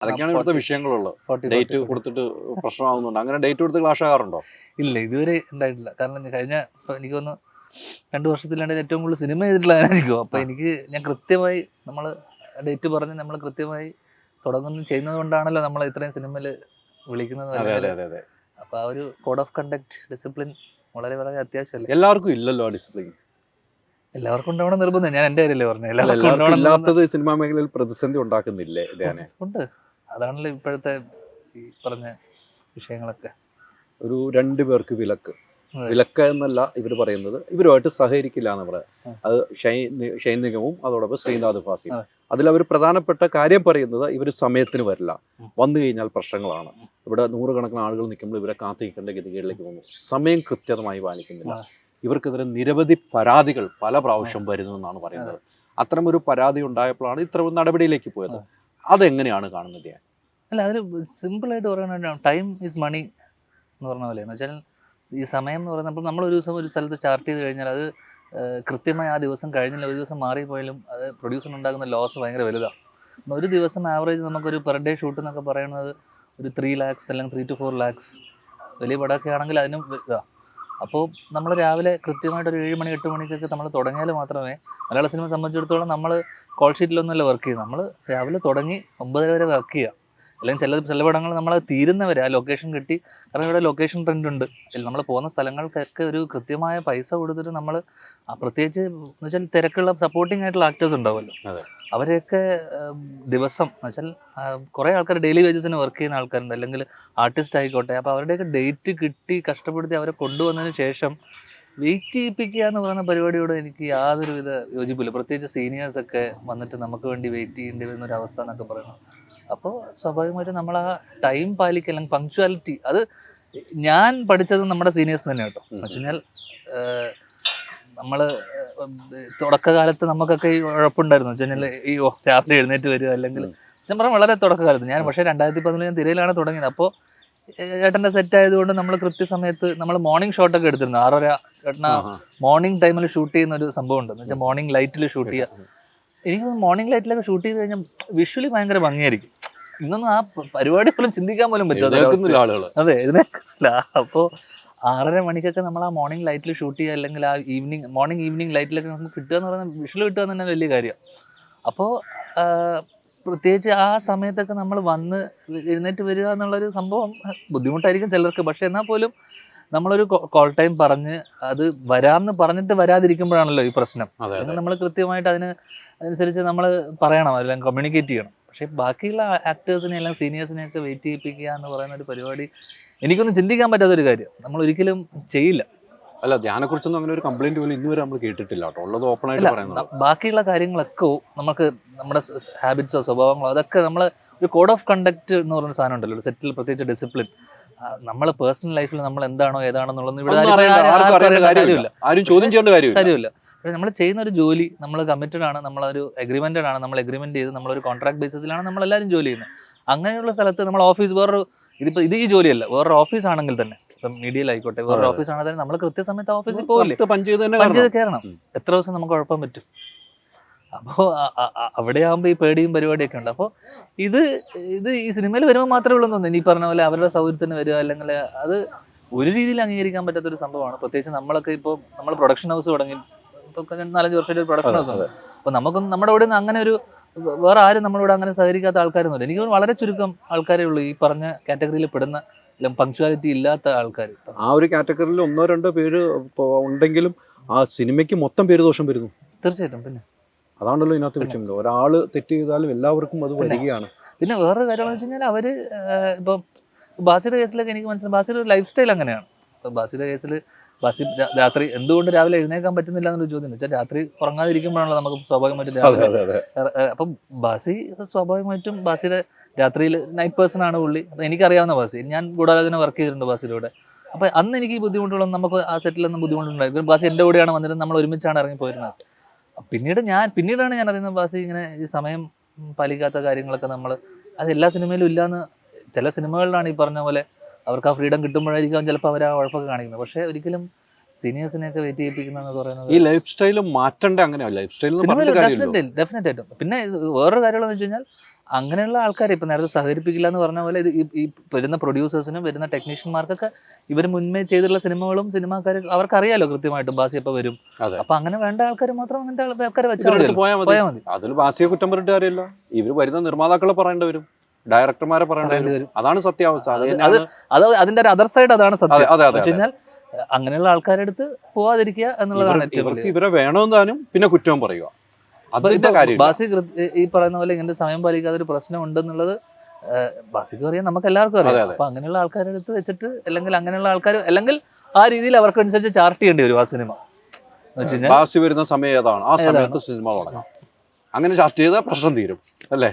അതൊക്കെയാണ് ഇവിടുത്തെ വിഷയങ്ങളുള്ളത്. ഡേറ്റ് കൊടുത്തിട്ട് പ്രശ്നമാകുന്നുണ്ട്. അങ്ങനെ ഡേറ്റ് കൊടുത്ത് ക്ലാഷ് ആകാറുണ്ടോ? ഇല്ല, ഇതുവരെ ഉണ്ടായിട്ടില്ല. കാരണം കഴിഞ്ഞ എനിക്ക് തോന്നുന്നു 2 വർഷത്തിലാണ്ട് ഏറ്റവും കൂടുതൽ സിനിമ ചെയ്തിട്ടുള്ള ഞാനായിരിക്കും. അപ്പോൾ ഞാൻ കൃത്യമായി നമ്മൾ ഡേറ്റ് പറഞ്ഞ് നമ്മൾ കൃത്യമായി ചെയ്യുന്നത് കൊണ്ടാണല്ലോ നമ്മൾ ഇത്രയും സിനിമയിൽ വിളിക്കുന്നത്. അപ്പോൾ ആ ഒരു കോഡ് ഓഫ് കണ്ടക്ട്, ഡിസിപ്ലിൻ വളരെ വളരെ അത്യാവശ്യമല്ലേ. എല്ലാവർക്കും ഇല്ലല്ലോ ആ ഡിസിപ്ലിൻ. എല്ലാവർക്കും ഉണ്ടാവണം നിർബന്ധം. ഞാൻ എൻ്റെ കാര്യമല്ലേ പറഞ്ഞത്. എല്ലാവർക്കും ഇല്ലാത്തത് സിനിമാ മേഖലയിൽ പ്രതിസന്ധി ഉണ്ടാക്കുന്നില്ലേ? ഉണ്ട്. അതാണല്ലോ ഇപ്പോഴത്തെ ഈ പറഞ്ഞ വിഷയങ്ങളൊക്കെ. ഒരു 2 പേർക്ക് വിലക്ക് എന്നല്ല ഇവർ പറയുന്നത്, ഇവരുമായിട്ട് സഹകരിക്കില്ല എന്ന് പറയാം. അത് ഷൈൻ നിഗമും അതോടൊപ്പം ശ്രീനാഥ് ഫാസിയും. അതിലവർ പ്രധാനപ്പെട്ട കാര്യം പറയുന്നത് ഇവർ സമയത്തിന് വരില്ല, വന്നു കഴിഞ്ഞാൽ പ്രശ്നങ്ങളാണ്. ഇവിടെ 100 കണക്കിന് ആളുകൾ നിൽക്കുമ്പോൾ ഇവരെ കാത്തിരിക്കേണ്ട ഗതികളിലേക്ക് പോകുന്നു. സമയം കൃത്യമായി പാലിക്കുന്നില്ല. ഇവർക്കെതിരെ നിരവധി പരാതികൾ പല പ്രാവശ്യം വരുന്നു എന്നാണ് പറയുന്നത്. അത്തരമൊരു പരാതി ഉണ്ടായപ്പോഴാണ് ഇത്തരം നടപടിയിലേക്ക് പോയത്. അതെങ്ങനെയാണ് കാണുന്നത്? അല്ല, അതിൽ സിമ്പിളായിട്ട് പറയാനായിട്ട് ടൈം ഈസ് മണി എന്ന് പറഞ്ഞ പോലെ. എന്ന് വെച്ചാൽ ഈ സമയം എന്ന് പറയുന്നത് നമ്മളൊരു ദിവസം ഒരു സ്ഥലത്ത് ചാർട്ട് ചെയ്ത് കഴിഞ്ഞാൽ അത് കൃത്യമായി ആ ദിവസം കഴിഞ്ഞില്ല, ഒരു ദിവസം മാറിപ്പോയാലും അത് പ്രൊഡ്യൂസറിനുണ്ടാകുന്ന ലോസ് ഭയങ്കര വലുതാണ്. ഒരു ദിവസം ആവറേജ് നമുക്കൊരു പെർ ഡേ ഷൂട്ട് എന്നൊക്കെ പറയുന്നത് ഒരു 3 lakhs അല്ലെങ്കിൽ 3 to 4 lakhs. വലിയ പടമൊക്കെ ആണെങ്കിൽ അതിനും ഇതാണ്. അപ്പോൾ നമ്മൾ രാവിലെ കൃത്യമായിട്ട് ഒരു 7 മണി 8 മണിക്കൊക്കെ നമ്മൾ തുടങ്ങിയാൽ മാത്രമേ, മലയാള സിനിമ സംബന്ധിച്ചിടത്തോളം നമ്മൾ കോൾ ഷീറ്റിലൊന്നുമല്ല വർക്ക് ചെയ്യുന്നത്. നമ്മൾ രാവിലെ തുടങ്ങി 9:30 വരെ വർക്ക് ചെയ്യുക. അല്ലെങ്കിൽ ചില പടങ്ങൾ നമ്മൾ തീരുന്നവരെ ആ ലൊക്കേഷൻ കിട്ടി. കാരണം ഇവിടെ ലൊക്കേഷൻ ട്രെൻഡ് ഉണ്ട്. നമ്മൾ പോകുന്ന സ്ഥലങ്ങൾക്കൊക്കെ ഒരു കൃത്യമായ പൈസ കൊടുത്തിട്ട് നമ്മൾ പ്രത്യേകിച്ച് എന്ന് വെച്ചാൽ തിരക്കുള്ള സപ്പോർട്ടിംഗ് ആയിട്ടുള്ള ആക്ടേഴ്സ് ഉണ്ടാവുമല്ലോ, അവരെയൊക്കെ ദിവസം എന്ന് വെച്ചാൽ കുറേ ആൾക്കാർ ഡെയിലി വേജസിന് വർക്ക് ചെയ്യുന്ന ആൾക്കാരുണ്ട്, അല്ലെങ്കിൽ ആർട്ടിസ്റ്റ് ആയിക്കോട്ടെ. അപ്പോൾ അവരുടെയൊക്കെ ഡേറ്റ് കിട്ടി കഷ്ടപ്പെടുത്തി അവരെ കൊണ്ടുവന്നതിന് ശേഷം വെയിറ്റ് ചെയ്യിപ്പിക്കുക എന്ന് പറയുന്ന പരിപാടിയോട് എനിക്ക് യാതൊരുവിധ യോജിപ്പില്ല. പ്രത്യേകിച്ച് സീനിയേഴ്സൊക്കെ വന്നിട്ട് നമുക്ക് വേണ്ടി വെയിറ്റ് ചെയ്യേണ്ടി വരുന്ന ഒരു അവസ്ഥ എന്നൊക്കെ പറയുന്നത്. അപ്പോൾ സ്വാഭാവികമായിട്ടും നമ്മൾ ആ ടൈം പാലിക്കുക, അല്ലെങ്കിൽ പങ്ക്ച്വാലിറ്റി, അത് ഞാൻ പഠിച്ചത് നമ്മുടെ സീനിയേഴ്സ് തന്നെ കേട്ടോ. എന്ന് വെച്ച് കഴിഞ്ഞാൽ നമ്മൾ തുടക്കകാലത്ത് നമുക്കൊക്കെ ഈ ഉഴപ്പുണ്ടായിരുന്നു. വെച്ച് കഴിഞ്ഞാൽ ഈ രാവിലെ എഴുന്നേറ്റ് വരിക, അല്ലെങ്കിൽ ഞാൻ പറയാം വളരെ തുടക്കകാലത്ത്. ഞാൻ പക്ഷേ 2011 ഞാൻ തിരയിലാണ് തുടങ്ങിയത്. അപ്പോൾ ചേട്ടൻ്റെ സെറ്റ് ആയതുകൊണ്ട് നമ്മൾ കൃത്യസമയത്ത് നമ്മൾ മോർണിംഗ് ഷോട്ടൊക്കെ എടുത്തിരുന്നു. 6:30 ചേട്ടനാ മോർണിംഗ് ടൈമിൽ ഷൂട്ട് ചെയ്യുന്ന ഒരു സംഭവം ഉണ്ട്. എന്ന് വെച്ചാൽ മോർണിംഗ് ലൈറ്റിൽ ഷൂട്ട് ചെയ്യുക. എനിക്ക് മോർണിംഗ് ലൈറ്റിലൊക്കെ ഷൂട്ട് ചെയ്ത് കഴിഞ്ഞാൽ വിഷ്വലി ഭയങ്കര ഭംഗിയായിരിക്കും. ഇന്നൊന്നും ആ പരിപാടി പോലും ചിന്തിക്കാൻ പോലും പറ്റാതെ അതെ എഴുന്നേൽക്കില്ല. അപ്പോൾ 6:30 മണിക്കൊക്കെ നമ്മൾ ആ മോർണിംഗ് ലൈറ്റിൽ ഷൂട്ട് ചെയ്യുക, അല്ലെങ്കിൽ ആ മോർണിംഗ് ഈവനിങ് ലൈറ്റിലൊക്കെ നമുക്ക് കിട്ടുക എന്ന് പറയുന്നത്, വിഷ്വൽ കിട്ടുക എന്ന് തന്നെ വലിയ കാര്യമാണ്. അപ്പോൾ പ്രത്യേകിച്ച് ആ സമയത്തൊക്കെ നമ്മൾ വന്ന് എഴുന്നേറ്റ് വരിക എന്നുള്ളൊരു സംഭവം ബുദ്ധിമുട്ടായിരിക്കും ചിലർക്ക്. പക്ഷെ എന്നാൽ പോലും നമ്മളൊരു കോൾ ടൈം പറഞ്ഞ് അത് വരാമെന്ന് പറഞ്ഞിട്ട് വരാതിരിക്കുമ്പോഴാണല്ലോ ഈ പ്രശ്നം. നമ്മൾ കൃത്യമായിട്ട് അതിനനുസരിച്ച് നമ്മൾ പറയണം, അല്ലെങ്കിൽ കമ്മ്യൂണിക്കേറ്റ് ചെയ്യണം. പക്ഷേ ബാക്കിയുള്ള ആക്ടേഴ്സിനെ അല്ലെങ്കിൽ സീനിയേഴ്സിനെയൊക്കെ വെയിറ്റ് ചെയ്യിപ്പിക്കുക എന്ന് പറയുന്ന ഒരു പരിപാടി എനിക്കൊന്നും ചിന്തിക്കാൻ പറ്റാത്തൊരു കാര്യം. നമ്മൾ ഒരിക്കലും ചെയ്യില്ല. അല്ല, ധ്യാനെക്കുറിച്ചൊന്നും അങ്ങനെ ഒരു കംപ്ലൈന്റ് പോലും ഇന്നുവരെ നമ്മൾ കേട്ടിട്ടില്ല കേട്ടോ. ഉള്ളത് ഓപ്പൺ ആയിട്ട് പറയുന്നത്. ബാക്കിയുള്ള കാര്യങ്ങളൊക്കെ നമുക്ക് നമ്മുടെ ഹാബിറ്റ്സോ സ്വഭാവങ്ങളോ അതൊക്കെ നമ്മൾ ഒരു കോഡ് ഓഫ് കണ്ടക്ട് എന്ന് പറയുന്ന സാധനം ഉണ്ടല്ലോ, ഒരു സെറ്റിൽ പ്രത്യേകിച്ച് ഡിസിപ്ലിൻ. നമ്മൾ പേഴ്സണൽ ലൈഫിൽ നമ്മൾ എന്താണോ ഏതാണെന്നുള്ളത് ഇവിടെ ആരും ചോദ്യം ചെയ്യേണ്ട കാര്യമില്ല. പക്ഷേ നമ്മൾ ചെയ്യുന്ന ഒരു ജോലി, നമ്മൾ കമ്മിറ്റഡ് ആണ്, നമ്മളൊരു അഗ്രിമെന്റഡ് ആണ്, നമ്മൾ അഗ്രിമെന്റ് ചെയ്ത് നമ്മളൊരു കോൺട്രാക്ട് ബേസിസിലാണ് നമ്മളെല്ലാവരും ജോലി ചെയ്യുന്നത്. അങ്ങനെയുള്ള സ്ഥലത്ത് നമ്മൾ ഓഫീസ് ഇത് ഈ ജോലിയല്ല, വേറൊരു ഓഫീസ് ആണെങ്കിൽ തന്നെ, ഇപ്പം മീഡിയയിലായിക്കോട്ടെ, വേറൊരു ഓഫീസ് ആണെങ്കിൽ തന്നെ നമ്മൾ കൃത്യസമയത്ത് ഓഫീസിൽ പോകില്ലേ, പഞ്ച് ചെയ്ത് കയറണം. എത്ര ദിവസം നമുക്ക് കുഴപ്പം പറ്റും? അപ്പോൾ അവിടെ ആകുമ്പോൾ ഈ പേടിയും പരിപാടിയൊക്കെ ഉണ്ട്. അപ്പോൾ ഇത് ഈ സിനിമയിൽ വരുമ്പോൾ മാത്രമേ ഉള്ളൂ തോന്നുന്നു. ഇനി പറഞ്ഞ പോലെ അവരുടെ സൗകര്യത്തിന് വരിക, അല്ലെങ്കിൽ അത് ഒരു രീതിയിൽ അംഗീകരിക്കാൻ പറ്റാത്തൊരു സംഭവമാണ്. പ്രത്യേകിച്ച് നമ്മളൊക്കെ ഇപ്പോൾ നമ്മൾ പ്രൊഡക്ഷൻ ഹൗസ് തുടങ്ങി ഇപ്പോൾ 4-5 വർഷമായിട്ട് ഒരു പ്രൊഡക്ഷൻ ഹൗസ് ഉണ്ട്. അപ്പോൾ നമുക്കൊന്നും നമ്മുടെ ഇവിടെ നിന്ന് അങ്ങനെ ഒരു വേറെ ആരും നമ്മളിവിടെ അങ്ങനെ സഹകരിക്കാത്ത ആൾക്കാരൊന്നുമില്ല. എനിക്ക് വളരെ ചുരുക്കം ആൾക്കാരേ ഉള്ളൂ ഈ പറഞ്ഞ കാറ്റഗറിയിൽ പെടുന്ന പങ്ക്ച്വാലിറ്റി ഇല്ലാത്ത ആൾക്കാർ. ആ ഒരു കാറ്റഗറിയിൽ 1-2 പേര് ഉണ്ടെങ്കിലും ആ സിനിമയ്ക്ക് മൊത്തം പേര് ദോഷം വരുന്നു. തീർച്ചയായിട്ടും. പിന്നെ അതാണല്ലോ ഇതിനകത്ത് വിഷയം. ഒരാൾ തെറ്റ് ചെയ്താലും എല്ലാവർക്കും അത് വരികയാണ്. പിന്നെ വേറൊരു കാര്യം എന്ന് വെച്ച് കഴിഞ്ഞാൽ അവര് ഇപ്പം ബാസിയുടെ കേസിലൊക്കെ എനിക്ക് മനസ്സിലായി, ബാസിയുടെ ലൈഫ് സ്റ്റൈൽ അങ്ങനെയാണ്. ഇപ്പം ബാസിയുടെ കേസിൽ ബാസി രാത്രി എന്തുകൊണ്ട് രാവിലെ എഴുന്നേക്കാൻ പറ്റുന്നില്ല എന്നൊരു ചോദ്യം വെച്ചാൽ, രാത്രി ഉറങ്ങാതിരിക്കുമ്പോഴാണല്ലോ നമുക്ക് സ്വാഭാവികമായിട്ടും രാവിലെ. അപ്പം ബാസിയുടെ രാത്രിയിൽ നൈറ്റ് പേഴ്സൺ ആണ് പുള്ളി. അപ്പം എനിക്കറിയാവുന്ന ബാസി, ഞാൻ ഗൂഢാലോചന വർക്ക് ചെയ്തിട്ടുണ്ട് ബാസിലൂടെ. അപ്പം അന്ന് എനിക്ക് ഈ ബുദ്ധിമുട്ടുകളൊന്നും, നമുക്ക് ആ സെറ്റിലൊന്നും ബുദ്ധിമുട്ടുണ്ടായിരുന്നു. ബാസി എൻ്റെ കൂടെയാണ് വന്നിരുന്നത്, നമ്മൾ ഒരുമിച്ചാണ് ഇറങ്ങിപ്പോയിരുന്നത്. പിന്നീടാണ് ഞാൻ അറിയുന്നത് ബാസി ഇങ്ങനെ ഈ സമയം പാലിക്കാത്ത കാര്യങ്ങളൊക്കെ അത് എല്ലാ സിനിമയിലും ഇല്ലയെന്ന്. ചില സിനിമകളിലാണ് ഈ പറഞ്ഞ പോലെ അവർക്ക് ആ ഫ്രീഡം കിട്ടുമ്പോഴായിരിക്കും ചിലപ്പോൾ അവർ ആ ഉഴപ്പൊക്കെ കാണിക്കുന്നത്. പക്ഷേ ഒരിക്കലും സീനിയേഴ്സിനെയൊക്കെ വെയിറ്റ് ചെയ്യിപ്പിക്കുന്ന പറയുന്നത് ഈ ലൈഫ് സ്റ്റൈൽ മാറ്റണ്ടേ? അങ്ങനെയാ ലൈഫ് സ്റ്റൈൽ എന്ന് സിനിമയിൽ പറഞ്ഞിട്ട് കാര്യമില്ലല്ലോ. ഡെഫിനറ്റ് ആയിട്ടും. പിന്നെ ഇത് വേറൊരു കാര്യമെന്ന് വെച്ച് കഴിഞ്ഞാൽ അങ്ങനെയുള്ള ആൾക്കാർ ഇപ്പം നേരത്തെ സഹകരിപ്പിക്കില്ല എന്ന് പറഞ്ഞ പോലെ ഇത് ഈ വരുന്ന പ്രൊഡ്യൂസേഴ്സിനും വരുന്ന ടെക്നീഷ്യന്മാർക്കൊക്കെ ഇവർ മുൻപേ ചെയ്തിട്ടുള്ള സിനിമകളും സിനിമാക്കാർ അവർക്കറിയാലോ കൃത്യമായിട്ടും ബാസി എപ്പോൾ വരും. അതെ. അപ്പൊ അങ്ങനെ വേണ്ട ആൾക്കാർ മാത്രം അങ്ങനത്തെ ആൾക്കാരെ ഇവരുടെ അടുത്ത് വെച്ചാൽ പോയാൽ പോയാൽ മതി. മതി. അതിൽ ബാസിയെ കുറ്റം പറഞ്ഞിട്ട് കാര്യമില്ല. ഇവർ വരുന്ന നിർമ്മാതാക്കളെ പറയേണ്ടി വരും, ഡയറക്ടർമാരെ പറയേണ്ടി പറയേണ്ടി വരും. വരും. അതാണ് സത്യാവസ്ഥ. അത് അത് തന്നെയാണ്. അത് അതിന്റെ ഒരു അതർ സൈഡ് അതാണ് അതെ സത്യം. അതെ എന്ന് അതെ വെച്ച് കഴിഞ്ഞാൽ അങ്ങനെയുള്ള ആൾക്കാരുടെ അടുത്ത് പോവാതിരിക്കുക എന്നുള്ളതാണ് ഏറ്റവും ഇവർക്ക് വലിയ. ഇവരെ വേണമെന്ന് താനും പിന്നെ കുറ്റവും പറയുക. അതിന്റെ കാര്യം ബാസി ഈ പറയുന്ന പോലെ ഇങ്ങനെ സമയം പാലിക്കാതെ ഒരു പ്രശ്നം ഉണ്ടെന്നുള്ളത് ബാസിക്ക് അറിയാം, നമുക്ക് എല്ലാവർക്കും അതെ, അറിയാം. അതെ. അപ്പൊ അങ്ങനെയുള്ള ആൾക്കാരുടെ അടുത്ത് വെച്ചിട്ട് അല്ലെങ്കിൽ അങ്ങനെയുള്ള ആൾക്കാർ അല്ലെങ്കിൽ ആ രീതിയിൽ അവർക്കനുസരിച്ച് ചാർട്ട് ചെയ്യേണ്ടി വരും ആ സിനിമ എന്ന് വെച്ച് കഴിഞ്ഞാൽ. ബാസി വരുന്ന സമയം ഏതാണ്, ആ സമയത്ത് സിനിമ തുടങ്ങാം. അങ്ങനെ ചാർട്ട് ചെയ്താൽ പ്രശ്നം തീരും അല്ലേ?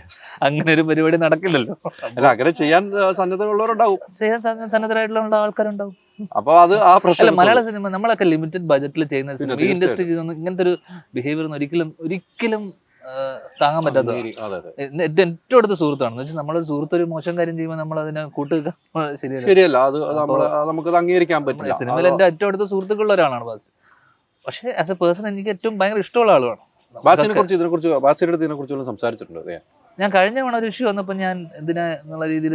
അങ്ങനെ ഒരു പരിപാടി നടക്കില്ലല്ലോ. അല്ല, അങ്ങനെ ചെയ്യാൻ സന്നദ്ധമുള്ളവരുണ്ടാവും, ചെയ്യാൻ സന്നദ്ധരായിട്ടുള്ള ആൾക്കാരുണ്ടാവും. അപ്പൊ അത് ആ അല്ല, പ്രശ്നം. മലയാള സിനിമ നമ്മളൊക്കെ ലിമിറ്റഡ് ബജറ്റിൽ ചെയ്യുന്ന പിന്നെ സിനിമ ഈ ഇൻഡസ്ട്രിക്ക് ഇങ്ങനത്തെ ഒരു ബിഹേവിയർ ഒരിക്കലും താങ്ങാൻ പറ്റാത്ത. അതെ അതെ ഏറ്റവും അടുത്ത സുഹൃത്താണെന്ന് വെച്ചാൽ നമ്മളൊരു സുഹൃത്ത് ഒരു മോശം കാര്യം ചെയ്യുമ്പോൾ നമ്മൾ അതിനെ കൂട്ടുക ശരിയല്ല. ശരിയല്ല. അത് നമുക്കത് അംഗീകരിക്കാൻ പറ്റില്ല. സിനിമയിൽ എൻ്റെ ഏറ്റവും അടുത്ത സുഹൃത്തുക്കളുള്ള ഒരാളാണ് ബാസി. പക്ഷേ ആസ് എ പേഴ്സൺ എനിക്ക് ഏറ്റവും ഭയങ്കര ഇഷ്ടമുള്ള ആളുമാണ്. ബാസിയുടെ അടുത്ത് ഇതിനെക്കുറിച്ച് സംസാരിച്ചിട്ടുണ്ട്. ഞാൻ കഴിഞ്ഞ തവണ ഒരു ഇഷ്യൂ വന്നപ്പോൾ ഞാൻ എന്തിനാ എന്നുള്ള രീതിയിൽ,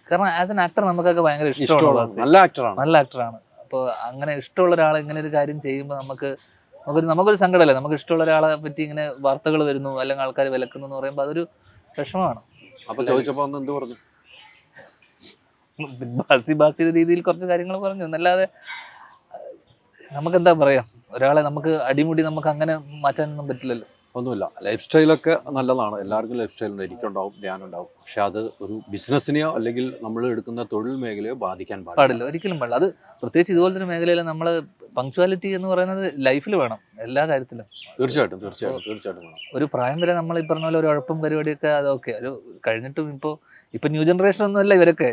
കാരണം ആസ് എൻ ആക്ടർ നമുക്കൊക്കെ ഭയങ്കര ഇഷ്ടമാണ് ബാസി. നല്ല ആക്ടറാണ്. അപ്പോൾ അങ്ങനെ ഇഷ്ടമുള്ള ഒരാളെ ഇങ്ങനെ ഒരു കാര്യം ചെയ്യുമ്പോൾ നമുക്കൊരു സങ്കടമല്ലേ. നമുക്ക് ഇഷ്ടമുള്ള ഒരാളെ പറ്റി ഇങ്ങനെ വാർത്തകൾ വരുന്നു അല്ലെങ്കിൽ ആൾക്കാർ വിലക്കുന്നു എന്ന് പറയുമ്പോൾ അതൊരു വിഷമമാണ്. അപ്പൊ ചോദിച്ചപ്പോ എന്ത് പറഞ്ഞു? ബാസിയുടെ രീതിയിൽ കുറച്ച് കാര്യങ്ങൾ പറഞ്ഞു എന്നല്ലാതെ നമുക്കെന്താ പറയാം, ഒരാളെ നമുക്ക് അടിമുടി നമുക്ക് അങ്ങനെ മാറ്റാനൊന്നും പറ്റില്ലല്ലോ. ഒന്നുമില്ല. ലൈഫ് സ്റ്റൈലൊക്കെ നല്ലതാണ്. എല്ലാവർക്കും ലൈഫ് സ്റ്റൈലുണ്ട്, എനിക്കുണ്ടാവും, ധ്യാനുണ്ടാവും. പക്ഷെ അത് ഒരു ബിസിനസ്സിനെയോ അല്ലെങ്കിൽ നമ്മൾ എടുക്കുന്ന തൊഴിൽ മേഖലയോ ബാധിക്കാൻ പാടില്ല, ഒരിക്കലും പാടില്ല. അത് പ്രത്യേകിച്ച് ഇതുപോലത്തെ ഒരു മേഖലയിൽ നമ്മൾ പങ്ക്ച്വാലിറ്റി എന്ന് പറയുന്നത് ലൈഫിൽ വേണം, എല്ലാ കാര്യത്തിലും. തീർച്ചയായിട്ടും വേണം. ഒരു പ്രായം വരെ നമ്മൾ ഈ പറഞ്ഞ പോലെ ഒരു ഉഴപ്പും പരിപാടിയൊക്കെ അതൊക്കെ ഒരു കഴിഞ്ഞിട്ടും ഇപ്പൊ ന്യൂ ജനറേഷൻ ഒന്നും അല്ല ഇവരൊക്കെ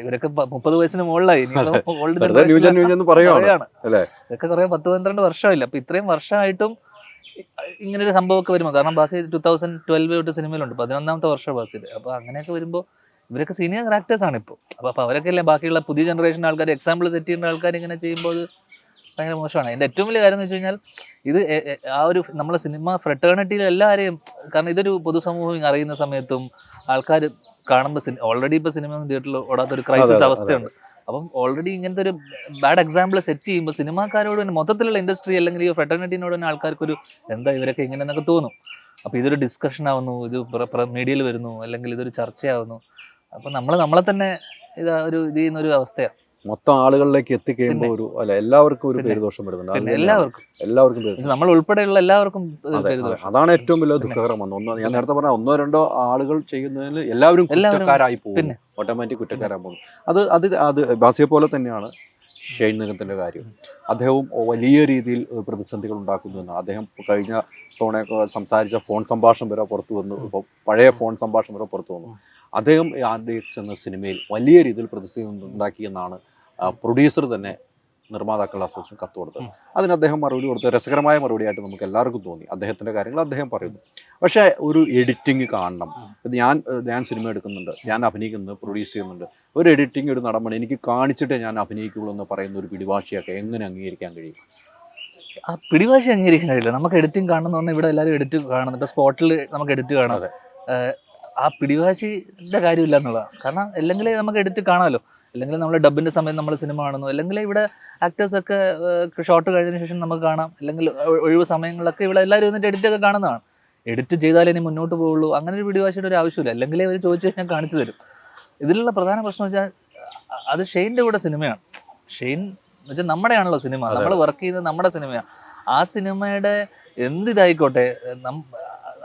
30 വയസ്സിന് മുകളിലായി. ഇതൊക്കെ കുറെ 10-12 വർഷമായില്ല. അപ്പൊ ഇത്രയും വർഷമായിട്ടും ഇങ്ങനെ ഒരു സംഭവമൊക്കെ വരുമ്പോൾ, കാരണം ബാസി 2012 തൊട്ട് സിനിമയിലുണ്ട്, 11ാമത്തെ വർഷം ബാസിയിൽ. അപ്പൊ അങ്ങനെയൊക്കെ വരുമ്പോൾ ഇവരൊക്കെ സീനിയർ ആക്ടേഴ്സ് ആണ് ഇപ്പോൾ. അപ്പൊ അവരൊക്കെ അല്ലേ ബാക്കിയുള്ള പുതിയ ജനറേഷൻ ആൾക്കാർ എക്സാമ്പിൾ സെറ്റ് ചെയ്യുന്ന ആൾക്കാർ ഇങ്ങനെ ചെയ്യുമ്പോൾ അത് ഭയങ്കര മോശമാണ്. എൻ്റെ ഏറ്റവും വലിയ കാര്യം എന്ന് വെച്ച് കഴിഞ്ഞാൽ ഇത് ആ ഒരു നമ്മളെ സിനിമ ഫ്രെറ്റേണിറ്റിയിൽ എല്ലാവരെയും, കാരണം ഇതൊരു പൊതുസമൂഹം അറിയുന്ന സമയത്തും ആൾക്കാർ കാണുമ്പോൾ ഓൾറെഡി ഇപ്പോൾ സിനിമ ഒന്നും തിയേറ്ററിൽ ഓടാത്തൊരു ക്രൈസിസ് അവസ്ഥയുണ്ട്. അപ്പം ഓൾറെഡി ഇങ്ങനത്തെ ഒരു ബാഡ് എക്സാമ്പിൾ സെറ്റ് ചെയ്യുമ്പോൾ സിനിമാക്കാരോട് തന്നെ മൊത്തത്തിലുള്ള ഇൻഡസ്ട്രി അല്ലെങ്കിൽ ഈ ഫ്രെറ്റേണിറ്റിനോട് തന്നെ ആൾക്കാർക്കൊരു എന്താ ഇവരൊക്കെ ഇങ്ങനെ എന്നൊക്കെ തോന്നും. അപ്പോൾ ഇതൊരു ഡിസ്കഷൻ ആവുന്നു, ഇത് മീഡിയയിൽ വരുന്നു, അല്ലെങ്കിൽ ഇതൊരു ചർച്ചയാവുന്നു. അപ്പം നമ്മളെ തന്നെ ഇത് ചെയ്യുന്ന ഒരു അവസ്ഥയാണ്. മൊത്തം ആളുകളിലേക്ക് എത്തിക്കഴിയുമ്പോൾ എല്ലാവർക്കും ഒരു പേരുദോഷം വരുന്നുണ്ട്. എല്ലാവർക്കും നമ്മൾ ഉൾപ്പെടെയുള്ള എല്ലാവർക്കും. അതാണ് ഏറ്റവും വലിയ ദുഃഖകരം. ഞാൻ നേരത്തെ പറഞ്ഞ 1-2 ആളുകൾ ചെയ്യുന്നതിൽ എല്ലാവരും കുറ്റക്കാരായി പോകുന്നു, ഓട്ടോമാറ്റിക് കുറ്റക്കാരായി പോകുന്നു. അത് ബാസിയെ പോലെ തന്നെയാണ് ഷെയ്ൻ നിഗത്തിന്റെ കാര്യം. അദ്ദേഹവും വലിയ രീതിയിൽ പ്രതിസന്ധികൾ ഉണ്ടാക്കുന്നു എന്നാണ്. അദ്ദേഹം കഴിഞ്ഞ തവണ സംസാരിച്ച ഫോൺ സംഭാഷണം വരെ പുറത്തു വന്നു. ഇപ്പോൾ പഴയ ഫോൺ സംഭാഷണം വരെ പുറത്തു വന്നു. അദ്ദേഹം RDX എന്ന സിനിമയിൽ വലിയ രീതിയിൽ പ്രതിസന്ധി ഉണ്ടാക്കിയെന്നാണ് പ്രൊഡ്യൂസർ തന്നെ നിർമ്മാതാക്കളുടെ അസോസിയേഷൻ കത്ത് കൊടുത്തത്. അതിന് അദ്ദേഹം മറുപടി കൊടുത്ത് രസകരമായ മറുപടിയായിട്ട് നമുക്ക് എല്ലാവർക്കും തോന്നി. അദ്ദേഹത്തിൻ്റെ കാര്യങ്ങൾ അദ്ദേഹം പറയുന്നു. പക്ഷേ ഒരു എഡിറ്റിംഗ് കാണണം. ഞാൻ സിനിമ എടുക്കുന്നുണ്ട്, ഞാൻ അഭിനയിക്കുന്നത്, പ്രൊഡ്യൂസ് ചെയ്യുന്നുണ്ട്. ഒരു എഡിറ്റിംഗ് ഒരു നടപടി എനിക്ക് കാണിച്ചിട്ടേ ഞാൻ അഭിനയിക്കുള്ളൂ എന്ന് പറയുന്ന ഒരു പിടിവാശിയൊക്കെ എങ്ങനെ അംഗീകരിക്കാൻ കഴിയും? ആ പിടിവാശി അംഗീകരിക്കാൻ കഴിയില്ല. നമുക്ക് എഡിറ്റിംഗ് കാണുന്ന പറഞ്ഞാൽ ഇവിടെ എല്ലാവരും എഡിറ്റ് കാണുന്നുണ്ട്, സ്പോട്ടിൽ നമുക്ക് എഡിറ്റ് കാണാം. ആ പിടിവാശിൻ്റെ കാര്യമില്ല എന്നുള്ളതാണ്. കാരണം അല്ലെങ്കിൽ നമുക്ക് എഡിറ്റ് കാണാമല്ലോ, അല്ലെങ്കിൽ നമ്മൾ ഡബിൻ്റെ സമയത്ത് നമ്മൾ സിനിമ കാണുന്നു, അല്ലെങ്കിൽ ഇവിടെ ആക്ടേഴ്സൊക്കെ ഷോട്ട് കഴിഞ്ഞതിന് ശേഷം നമുക്ക് കാണാം, അല്ലെങ്കിൽ ഒഴിവ് സമയങ്ങളിലൊക്കെ ഇവിടെ എല്ലാവരും വന്നിട്ട് എഡിറ്റൊക്കെ കാണുന്നതാണ്. എഡിറ്റ് ചെയ്താലേ ഇനി മുന്നോട്ട് പോവുള്ളൂ, അങ്ങനെ ഒരു പിടിവാശിയുടെ ഒരു ആവശ്യമില്ല. അല്ലെങ്കിൽ അവർ ചോദിച്ചു കഴിഞ്ഞാൽ കാണിച്ചു തരും. ഇതിലുള്ള പ്രധാന പ്രശ്നം വെച്ചാൽ അത് ഷെയ്ൻ്റെ കൂടെ സിനിമയാണ്. ഷെയ്ൻ എന്ന് വെച്ചാൽ നമ്മുടെയാണല്ലോ സിനിമ, നമ്മൾ വർക്ക് ചെയ്യുന്നത് നമ്മുടെ സിനിമയാണ്. ആ സിനിമയുടെ എന്തിതായിക്കോട്ടെ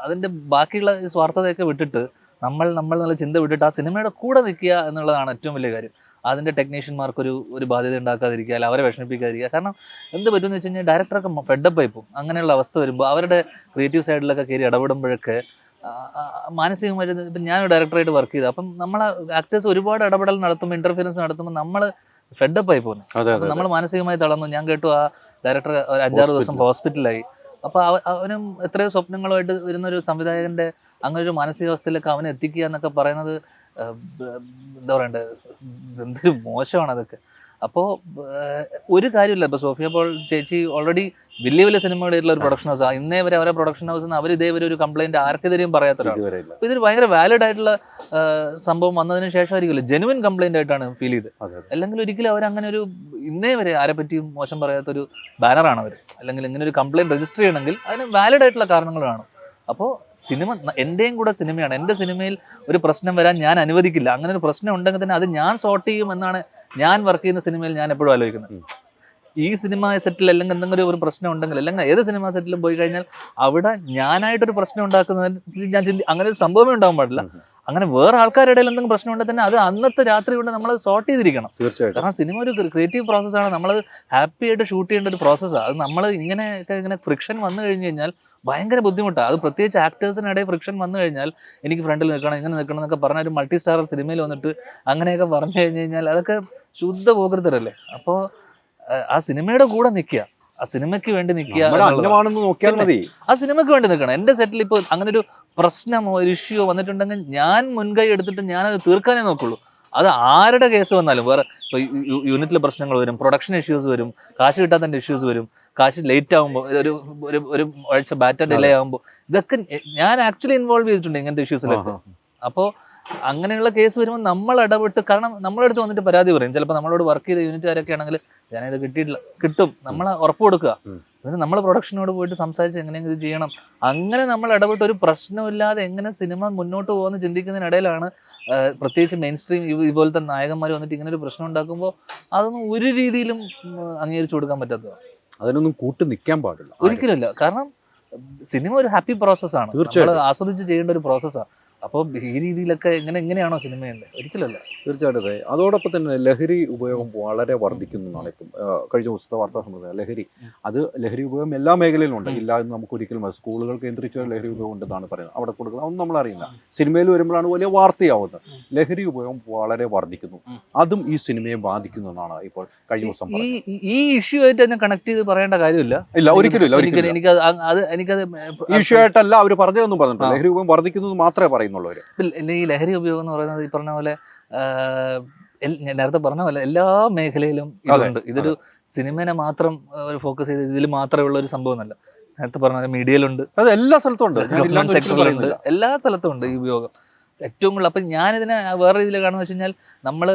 അതിൻ്റെ ബാക്കിയുള്ള സ്വാർത്ഥതയൊക്കെ വിട്ടിട്ട് നമ്മൾ നല്ല ചിന്ത വിട്ടിട്ട് ആ സിനിമയുടെ കൂടെ നിൽക്കുക എന്നുള്ളതാണ് ഏറ്റവും വലിയ കാര്യം. അതിൻ്റെ ടെക്നീഷ്യന്മാർക്കൊരു ബാധ്യത ഉണ്ടാക്കാതിരിക്കുക, അല്ല അവരെ വിഷമിപ്പിക്കാതിരിക്കുക. കാരണം എന്ത് പറ്റുമെന്ന് വെച്ച് കഴിഞ്ഞാൽ ഡയറക്ടറൊക്കെ ഫെഡപ്പ് ആയി പോകും. അങ്ങനെയുള്ള അവസ്ഥ വരുമ്പോൾ അവരുടെ ക്രിയേറ്റീവ് സൈഡിലൊക്കെ കയറി ഇടപെടുമ്പോഴൊക്കെ മാനസികമായിട്ട്, ഇപ്പം ഞാനൊരു ഡയറക്ടറായിട്ട് വർക്ക് ചെയ്തു, അപ്പം നമ്മളെ ആക്ടേഴ്സ് ഒരുപാട് ഇടപെടൽ നടത്തുമ്പോൾ, ഇൻ്റർഫിയറൻസ് നടത്തുമ്പോൾ നമ്മൾ ഫെഡപ്പ് ആയി പോകുന്നു. അപ്പം നമ്മൾ മാനസികമായി തളർന്നു. ഞാൻ കേട്ടു ആ ഡയറക്ടർ ഒരു 5-6 ദിവസം ഹോസ്പിറ്റലായി. അപ്പോൾ അവനും എത്രയോ സ്വപ്നങ്ങളുമായിട്ട് വരുന്നൊരു സംവിധായകൻ്റെ അങ്ങനെ ഒരു മാനസികാവസ്ഥയിലൊക്കെ അവനെ എത്തിക്കുക എന്നൊക്കെ പറയുന്നത് എന്താ പറയണ്ടത്, എന്തൊരു മോശമാണ് അതൊക്കെ. അപ്പോൾ ഒരു കാര്യമില്ല. ഇപ്പോൾ സോഫിയ പോൾ ചേച്ചി ഓൾറെഡി വലിയ വലിയ സിനിമകളുള്ള ഒരു പ്രൊഡക്ഷൻ ഹൗസ് ആണ്. ഇന്നേ വരെ അവരെ പ്രൊഡക്ഷൻ ഹൗസിൽ നിന്ന് അവർ ഇതേവരെ ഒരു കംപ്ലൈന്റ് ആർക്കെതിരെയും പറയാത്തൊരാൾ. അപ്പോൾ ഇതൊരു ഭയങ്കര വാലിഡ് ആയിട്ടുള്ള സംഭവം വന്നതിന് ശേഷമായിരിക്കില്ല, ജെനുവിൻ കംപ്ലൈന്റ് ആയിട്ടാണ് ഫീൽ ചെയ്തത്. അല്ലെങ്കിൽ ഒരിക്കലും അവരങ്ങനെ ഒരു ഇന്നേ വരെ ആരെ പറ്റിയും മോശം പറയാത്തൊരു ബാനറാണ് അവർ. അല്ലെങ്കിൽ ഇങ്ങനെ ഒരു കംപ്ലൈന്റ് രജിസ്റ്റർ ചെയ്യണമെങ്കിൽ അതിന് വാലിഡ് ആയിട്ടുള്ള കാരണങ്ങൾ കാണും. അപ്പോൾ സിനിമ എൻ്റെയും കൂടെ സിനിമയാണ്. എൻ്റെ സിനിമയിൽ ഒരു പ്രശ്നം വരാൻ ഞാൻ അനുവദിക്കില്ല. അങ്ങനെ ഒരു പ്രശ്നം ഉണ്ടെങ്കിൽ തന്നെ അത് ഞാൻ സോർട്ട് ചെയ്യും എന്നാണ് ഞാൻ വർക്ക് ചെയ്യുന്ന സിനിമയിൽ ഞാൻ എപ്പോഴും ആലോചിക്കുന്നത്. ഈ സിനിമ സെറ്റിൽ അല്ലെങ്കിൽ എന്തെങ്കിലും ഒരു പ്രശ്നം ഉണ്ടെങ്കിൽ, അല്ലെങ്കിൽ ഏത് സിനിമ സെറ്റിലും പോയി കഴിഞ്ഞാൽ അവിടെ ഞാനായിട്ടൊരു പ്രശ്നം ഉണ്ടാക്കുന്നതിന് ഞാൻ അങ്ങനെ ഒരു സംഭവമേ ഉണ്ടാകാൻ പാടില്ല. അങ്ങനെ വേറെ ആൾക്കാരുടെ ഇടയിൽ എന്തെങ്കിലും പ്രശ്നം ഉണ്ടെങ്കിൽ തന്നെ അത് അന്നത്തെ രാത്രി കൊണ്ട് നമ്മൾ സോർട്ട് ചെയ്തിരിക്കണം. തീർച്ചയായിട്ടും. കാരണം സിനിമ ഒരു ക്രിയേറ്റീവ് പ്രോസസ്സാണ്. നമ്മളത് ഹാപ്പി ആയിട്ട് ഷൂട്ട് ചെയ്യേണ്ട ഒരു പ്രോസസ്സാണ്. അത് നമ്മൾ ഇങ്ങനെ ഫ്രിക്ഷൻ വന്നു കഴിഞ്ഞ് കഴിഞ്ഞാൽ ഭയങ്കര ബുദ്ധിമുട്ടാണ്. അത് പ്രത്യേകിച്ച് ആക്ടേഴ്സിനിടയിൽ ഫ്രിക്ഷൻ വന്നു കഴിഞ്ഞാൽ എനിക്ക് ഫ്രണ്ടിൽ നിൽക്കണം, ഇങ്ങനെ നിൽക്കണം എന്നൊക്കെ പറഞ്ഞ ഒരു മൾട്ടി സ്റ്റാർ സിനിമയിൽ വന്നിട്ട് അങ്ങനെയൊക്കെ പറഞ്ഞു കഴിഞ്ഞ് കഴിഞ്ഞാൽ അതൊക്കെ ശുദ്ധ പോകരുതരല്ലേ. അപ്പോൾ ആ സിനിമയുടെ കൂടെ നിൽക്കുക, ആ സിനിമയ്ക്ക് വേണ്ടി നിൽക്കുക, ആ സിനിമയ്ക്ക് വേണ്ടി നിൽക്കണം. എൻ്റെ സെറ്റിൽ ഇപ്പോൾ അങ്ങനെ ഒരു പ്രശ്നമോ ഒരു ഇഷ്യൂയോ വന്നിട്ടുണ്ടെങ്കിൽ ഞാൻ മുൻകൈ എടുത്തിട്ട് ഞാനത് തീർക്കാനേ നോക്കുള്ളൂ. അത് ആരുടെ കേസ് വന്നാലും, വേറെ ഇപ്പോൾ യൂണിറ്റിൽ പ്രശ്നങ്ങൾ വരും, പ്രൊഡക്ഷൻ ഇഷ്യൂസ് വരും, കാശ് കിട്ടാത്തതിൻ്റെ ഇഷ്യൂസ് വരും, കാശ് ലേറ്റ് ആകുമ്പോൾ, ഒരു ആഴ്ച ബാറ്റ ഡിലേ ആകുമ്പോൾ, ഇതൊക്കെ ഞാൻ ആക്ച്വലി ഇൻവോൾവ് ചെയ്തിട്ടുണ്ട് ഇങ്ങനത്തെ ഇഷ്യൂസിലൊക്കെ. അപ്പോൾ അങ്ങനെയുള്ള കേസ് വരുമ്പോൾ നമ്മൾ ഇടപെട്ട്, കാരണം നമ്മളടുത്ത് വന്നിട്ട് പരാതി പറയും. ചിലപ്പോൾ നമ്മളോട് വർക്ക് ചെയ്ത യൂണിറ്റുകാരൊക്കെ ആണെങ്കിൽ ഞാനിത് കിട്ടിയിട്ടില്ല, കിട്ടും, നമ്മൾ ഉറപ്പ് കൊടുക്കുക. എന്നിട്ട് നമ്മൾ പ്രൊഡക്ഷനോട് പോയിട്ട് സംസാരിച്ച് എങ്ങനെയെങ്കിലും ഇത് ചെയ്യണം. അങ്ങനെ നമ്മൾ ഇടപെട്ട് ഒരു പ്രശ്നമില്ലാതെ എങ്ങനെ സിനിമ മുന്നോട്ട് പോകുമെന്ന് ചിന്തിക്കുന്നതിനിടയിലാണ് പ്രത്യേകിച്ച് മെയിൻ സ്ട്രീം ഇതുപോലത്തെ നായകന്മാർ വന്നിട്ട് ഇങ്ങനെ ഒരു പ്രശ്നം ഉണ്ടാക്കുമ്പോൾ അതൊന്നും ഒരു രീതിയിലും അംഗീകരിച്ചു കൊടുക്കാൻ പറ്റാത്തതാണ്. അതിനൊന്നും കൂട്ട് നിൽക്കാൻ പാടില്ല ഒരിക്കലുമില്ല. കാരണം സിനിമ ഒരു ഹാപ്പി പ്രോസസ്സാണ്, നമ്മൾ ആസ്വദിച്ച് ചെയ്യേണ്ട ഒരു പ്രോസസ്സാണ്. അപ്പോൾ ഈ രീതിയിലൊക്കെ എങ്ങനെയാണോ സിനിമയുണ്ട്? ഒരിക്കലല്ല. തീർച്ചയായിട്ടും. അതോടൊപ്പം തന്നെ ലഹരി ഉപയോഗം വളരെ വർദ്ധിക്കുന്നു എന്നാണ് ഇപ്പം കഴിഞ്ഞ ദിവസത്തെ വാർത്താ സമ്മേളനം. ലഹരി ഉപയോഗം എല്ലാ മേഖലയിലും ഉണ്ട്, ഇല്ല എന്ന് നമുക്ക് ഒരിക്കലും. സ്കൂളുകൾ കേന്ദ്രീകരിച്ച ലഹരി ഉപയോഗം ഉണ്ടെന്നാണ് പറയുന്നത്. അവിടെ കൊടുക്കുന്നത് ഒന്നും നമ്മളറിയില്ല. സിനിമയിൽ വരുമ്പോഴാണ് വലിയ വാർത്തയാവുന്നത്. ലഹരി ഉപയോഗം വളരെ വർദ്ധിക്കുന്നു, അതും ഈ സിനിമയെ ബാധിക്കുന്നു എന്നാണ് ഇപ്പോൾ കഴിഞ്ഞ ദിവസം. ഈ ഇഷ്യൂ ആയിട്ട് തന്നെ കണക്ട് ചെയ്ത് പറയേണ്ട കാര്യമില്ല. ഇല്ല, ഒരിക്കലും ഇല്ല. എനിക്കത് ഇഷ്യൂ ആയിട്ടല്ല അവർ പറഞ്ഞതൊന്നും പറഞ്ഞിട്ടില്ല. ലഹരി ഉപയോഗം വർദ്ധിക്കുന്നത് മാത്രമേ പറയുന്നുള്ളൂ. ഈ ലഹരി ഉപയോഗം എന്ന് പറയുന്നത് ഈ പറഞ്ഞ പോലെ ഞാൻ നേരത്തെ പറഞ്ഞ പോലെ എല്ലാ മേഖലയിലും ഇതുണ്ട്. ഇതൊരു സിനിമനെ മാത്രം ഫോക്കസ് ചെയ്ത് ഇതിൽ മാത്രമേ ഉള്ള ഒരു സംഭവമല്ല. നേരത്തെ പറഞ്ഞ പോലെ മീഡിയയിലുണ്ട്, അത് എല്ലാ സ്ഥലത്തും ഉണ്ട്, സെക്ടറിലുണ്ട്, എല്ലാ സ്ഥലത്തും ഉണ്ട് ഈ ഉപയോഗം ഏറ്റവും കൂടുതൽ. അപ്പം ഞാനിതിനെ വേറെ രീതിയിൽ കാണുന്നത് വെച്ച് കഴിഞ്ഞാൽ, നമ്മൾ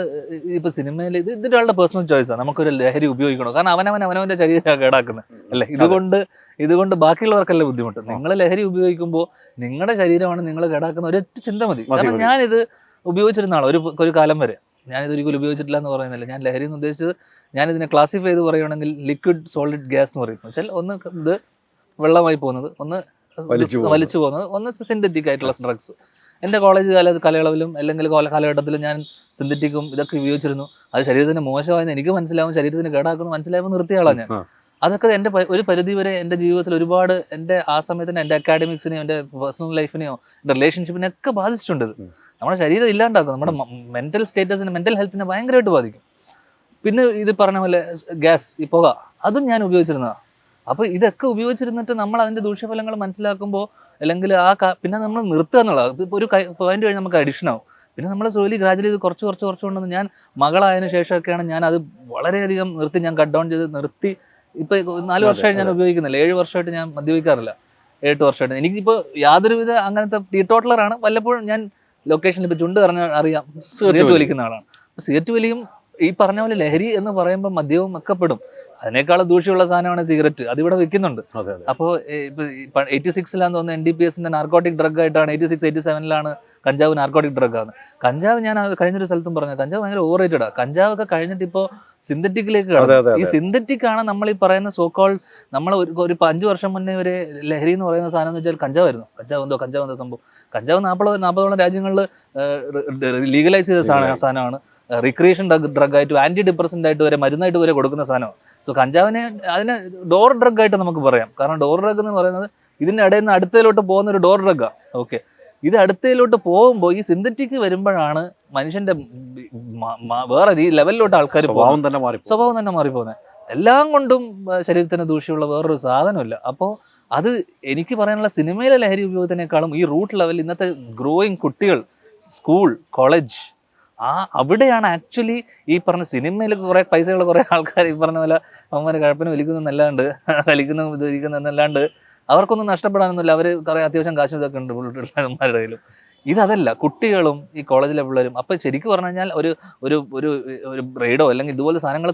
ഇപ്പോൾ സിനിമയിൽ ഇതൊരാളുടെ പേഴ്സണൽ ചോയ്സാണ്. നമുക്കൊരു ലഹരി ഉപയോഗിക്കണോ? കാരണം അവനവൻ്റെ ശരീരമാണ് കേടാക്കുന്നത് അല്ലേ. ഇതുകൊണ്ട് ബാക്കിയുള്ളവർക്കല്ല ബുദ്ധിമുട്ട്. നിങ്ങൾ ലഹരി ഉപയോഗിക്കുമ്പോൾ നിങ്ങളുടെ ശരീരമാണ് നിങ്ങൾ കേടാക്കുന്ന ഒരൊറ്റ ചിന്ത മതി. കാരണം ഞാനിത് ഉപയോഗിച്ചിരുന്ന ആളാണ് ഒരു കാലം വരെ. ഞാനിത് ഒരിക്കലും ഉപയോഗിച്ചിട്ടില്ല എന്ന് പറയുന്നില്ല. ഞാൻ ലഹരി എന്ന് ഉദ്ദേശിച്ചത്, ഞാനിതിനെ ക്ലാസിഫൈ ചെയ്ത് പറയുകയാണെങ്കിൽ ലിക്വിഡ് സോളിഡ് ഗ്യാസ് എന്ന് പറയും. വെച്ചാൽ ഒന്ന് ഇത് വെള്ളമായി പോകുന്നത്, ഒന്ന് വലിച്ചു പോകുന്നത്, ഒന്ന് സിന്തറ്റിക് ആയിട്ടുള്ള ഡ്രഗ്സ്. എൻ്റെ കോളേജ് കാലയളവിലും അല്ലെങ്കിൽ കാലഘട്ടത്തിലും ഞാൻ സിന്തറ്റിക്കും ഇതൊക്കെ ഉപയോഗിച്ചിരുന്നു. അത് ശരീരത്തിന് മോശമായെന്ന് എനിക്ക് മനസ്സിലാവും, ശരീരത്തിന് കേടാക്കുന്നു മനസ്സിലാവുമ്പോൾ നിർത്തിയാളാണ് ഞാൻ. അതൊക്കെ എൻ്റെ ഒരു പരിധി വരെ എൻ്റെ ജീവിതത്തിൽ ഒരുപാട് എൻ്റെ ആ സമയത്തിന് എൻ്റെ അക്കാഡമിക്സിനെയോ എൻ്റെ പേഴ്സണൽ ലൈഫിനെയോ എൻ്റെ റിലേഷൻഷിപ്പിനെയൊക്കെ ബാധിച്ചിട്ടുണ്ട്. നമ്മുടെ ശരീരം ഇല്ലാണ്ടാക്കും, നമ്മുടെ മെൻ്റൽ സ്റ്റേറ്റസിനെ, മെൻ്റൽ ഹെൽത്തിനെ ഭയങ്കരമായിട്ട് ബാധിക്കും. പിന്നെ ഇത് പറഞ്ഞ പോലെ ഗ്യാസ്, ഈ പുക, അതും ഞാൻ ഉപയോഗിച്ചിരുന്നതാണ്. അപ്പോൾ ഇതൊക്കെ ഉപയോഗിച്ചിരുന്നിട്ട് നമ്മൾ അതിൻ്റെ ദൂഷ്യഫലങ്ങൾ മനസ്സിലാക്കുമ്പോൾ, അല്ലെങ്കിൽ പിന്നെ നമ്മൾ നിർത്തുക എന്നുള്ളത്. ഇപ്പോൾ ഒരു പോയിന്റ് കഴിഞ്ഞ് നമുക്ക് അഡിക്ഷൻ ആവും. പിന്നെ നമ്മൾ സ്ലോലി ഗ്രാജുവലി ഇത് കുറച്ച് കൊണ്ടുവന്ന് ഞാൻ മകളായതിനു ശേഷമൊക്കെയാണ് ഞാൻ അത് വളരെയധികം ഞാൻ കട്ട് ഡൗൺ ചെയ്ത് നിർത്തി. ഇപ്പോൾ 4 വർഷമായിട്ട് ഞാൻ ഉപയോഗിക്കുന്നില്ല, 7 വർഷമായിട്ട് ഞാൻ മദ്യപിക്കാറില്ല, 8 വർഷമായിട്ട്. എനിക്കിപ്പോൾ യാതൊരുവിധ അങ്ങനത്തെ ടീടോട്ടലറാണ്. വല്ലപ്പോഴും ഞാൻ ലൊക്കേഷനിൽ ഇപ്പോൾ ചുണ്ട് അറിയാം സിഗരറ്റ് വലിക്കുന്ന ആളാണ്. സിഗരറ്റ് വലിയും ഈ പറഞ്ഞ പോലെ ലഹരി എന്ന് പറയുമ്പോൾ മദ്യവും ഒക്കെ പെടും. അതിനേക്കാളും ദൂഷ്യമുള്ള സാധനമാണ് സിഗരറ്റ്. അതിവിടെ വെക്കുന്നുണ്ട്. അപ്പോൾ ഇപ്പോൾ 86-ലാന്ന് തോന്നുന്നു NDPS-ന്റെ നാർക്കോട്ടിക് ഡ്രഗ് ആയിട്ടാണ്, 86-87-ലാണ് കഞ്ചാവ് നാർക്കോട്ടിക് ഡ്രഗാണ്. കഞ്ചാവ് ഞാൻ കഴിഞ്ഞൊരു സ്ഥലത്തും പറഞ്ഞു, കഞ്ചാവ് ഭയങ്കര ഓവർ റേറ്റഡാണ്. കഞ്ചാവ് ഒക്കെ കഴിഞ്ഞിട്ട് ഇപ്പോൾ സിന്തറ്റിക്കിലേക്ക് കടന്നു. ഈ സിന്തറ്റിക് ആണ് നമ്മൾ ഈ പറയുന്ന സോക്കോൾ. നമ്മൾ ഒരു 5 വർഷം മുന്നേ വരെ ലഹരി എന്ന് പറയുന്ന സാധനം എന്ന് വെച്ചാൽ കഞ്ചാവായിരുന്നു. കഞ്ചാവ് എന്തോ സംഭവം. കഞ്ചാവ് 40ഓളം രാജ്യങ്ങളിൽ ലീഗലൈസ് ചെയ്ത സാധനമാണ്. റിക്രിയേഷൻ ഡ്രഗ് ആൻറ്റി ഡിപ്രസൻ്റ് ആയിട്ട് വരെ, മരുന്നായിട്ട് വരെ കൊടുക്കുന്ന സാധനമാണ്. സോ കഞ്ചാവിനെ അതിനെ ഡോർ ഡ്രഗ് ആയിട്ട് നമുക്ക് പറയാം. കാരണം ഡോർ ഡ്രഗ് എന്ന് പറയുന്നത് ഇതിൻ്റെ ഇടയിൽ നിന്ന് അടുത്തയിലോട്ട് പോകുന്ന ഒരു ഡോർ ഡ്രഗാണ്. ഓക്കെ, ഇത് അടുത്തയിലോട്ട് പോകുമ്പോൾ ഈ സിന്തറ്റിക് വരുമ്പോഴാണ് മനുഷ്യന്റെ വേറെ ലെവലിലോട്ട് ആൾക്കാർ സ്വഭാവം തന്നെ മാറിപ്പോകുന്നത്. എല്ലാം കൊണ്ടും ശരീരത്തിന് ദൂഷ്യമുള്ള വേറൊരു സാധനമില്ല. അപ്പോൾ അത് എനിക്ക് പറയാനുള്ള സിനിമയിലെ ലഹരി ഉപയോഗത്തിനേക്കാളും ഈ റൂട്ട് ലെവലിൽ ഇന്നത്തെ ഗ്രോയിങ് കുട്ടികൾ, സ്കൂൾ, കോളേജ്, അവിടെയാണ് ആക്ച്വലി ഈ പറഞ്ഞ സിനിമയിൽ കുറെ പൈസകൾ കുറെ ആൾക്കാർ ഈ പറഞ്ഞ പോലെ അവന്മാർ കഴപ്പിന് വലിക്കുന്നല്ലാണ്ട് വലിക്കുന്നല്ലാണ്ട് അവർക്കൊന്നും നഷ്ടപ്പെടാനൊന്നുമില്ല. അവർ കുറെ അത്യാവശ്യം കാശും ഇതൊക്കെ ഉണ്ട് പുള്ളിമാരുടെ കയ്യിലും. ഇതല്ല, കുട്ടികളും ഈ കോളേജിലെ പിള്ളേരും. അപ്പം ശരിക്കും പറഞ്ഞു കഴിഞ്ഞാൽ ഒരു ഒരു ഒരു ഒരു റെയ്ഡോ അല്ലെങ്കിൽ ഇതുപോലത്തെ സാധനങ്ങൾ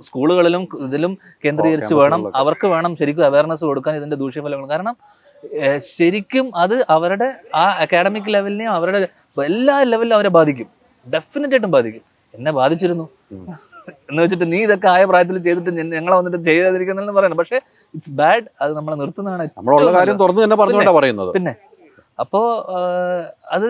സ്കൂളുകളിലും ഇതിലും കേന്ദ്രീകരിച്ച് വേണം, അവർക്ക് വേണം ശരിക്കും അവയർനെസ് കൊടുക്കാൻ ഇതിന്റെ ദൂഷ്യഫലങ്ങൾ. കാരണം ശരിക്കും അത് അവരുടെ ആ അക്കാഡമിക് ലെവലിനെയും അവരുടെ എല്ലാ ലെവലിലും അവരെ ബാധിക്കും, ഡെഫിനറ്റ് ആയിട്ടും ബാധിക്കും. എന്നെ ബാധിച്ചിരുന്നു എന്ന് വെച്ചിട്ട് നീ ഇതൊക്കെ ആയ പ്രായത്തിൽ ചെയ്തിട്ട് ഞങ്ങളെ വന്നിട്ട് ചെയ്യാതിരിക്കുന്നെന്ന് പറയണം. പക്ഷെ ഇറ്റ്സ് ബാഡ്. അത് നമ്മളെ നിർത്തുന്നതാണ്. പിന്നെ അപ്പോൾ അത്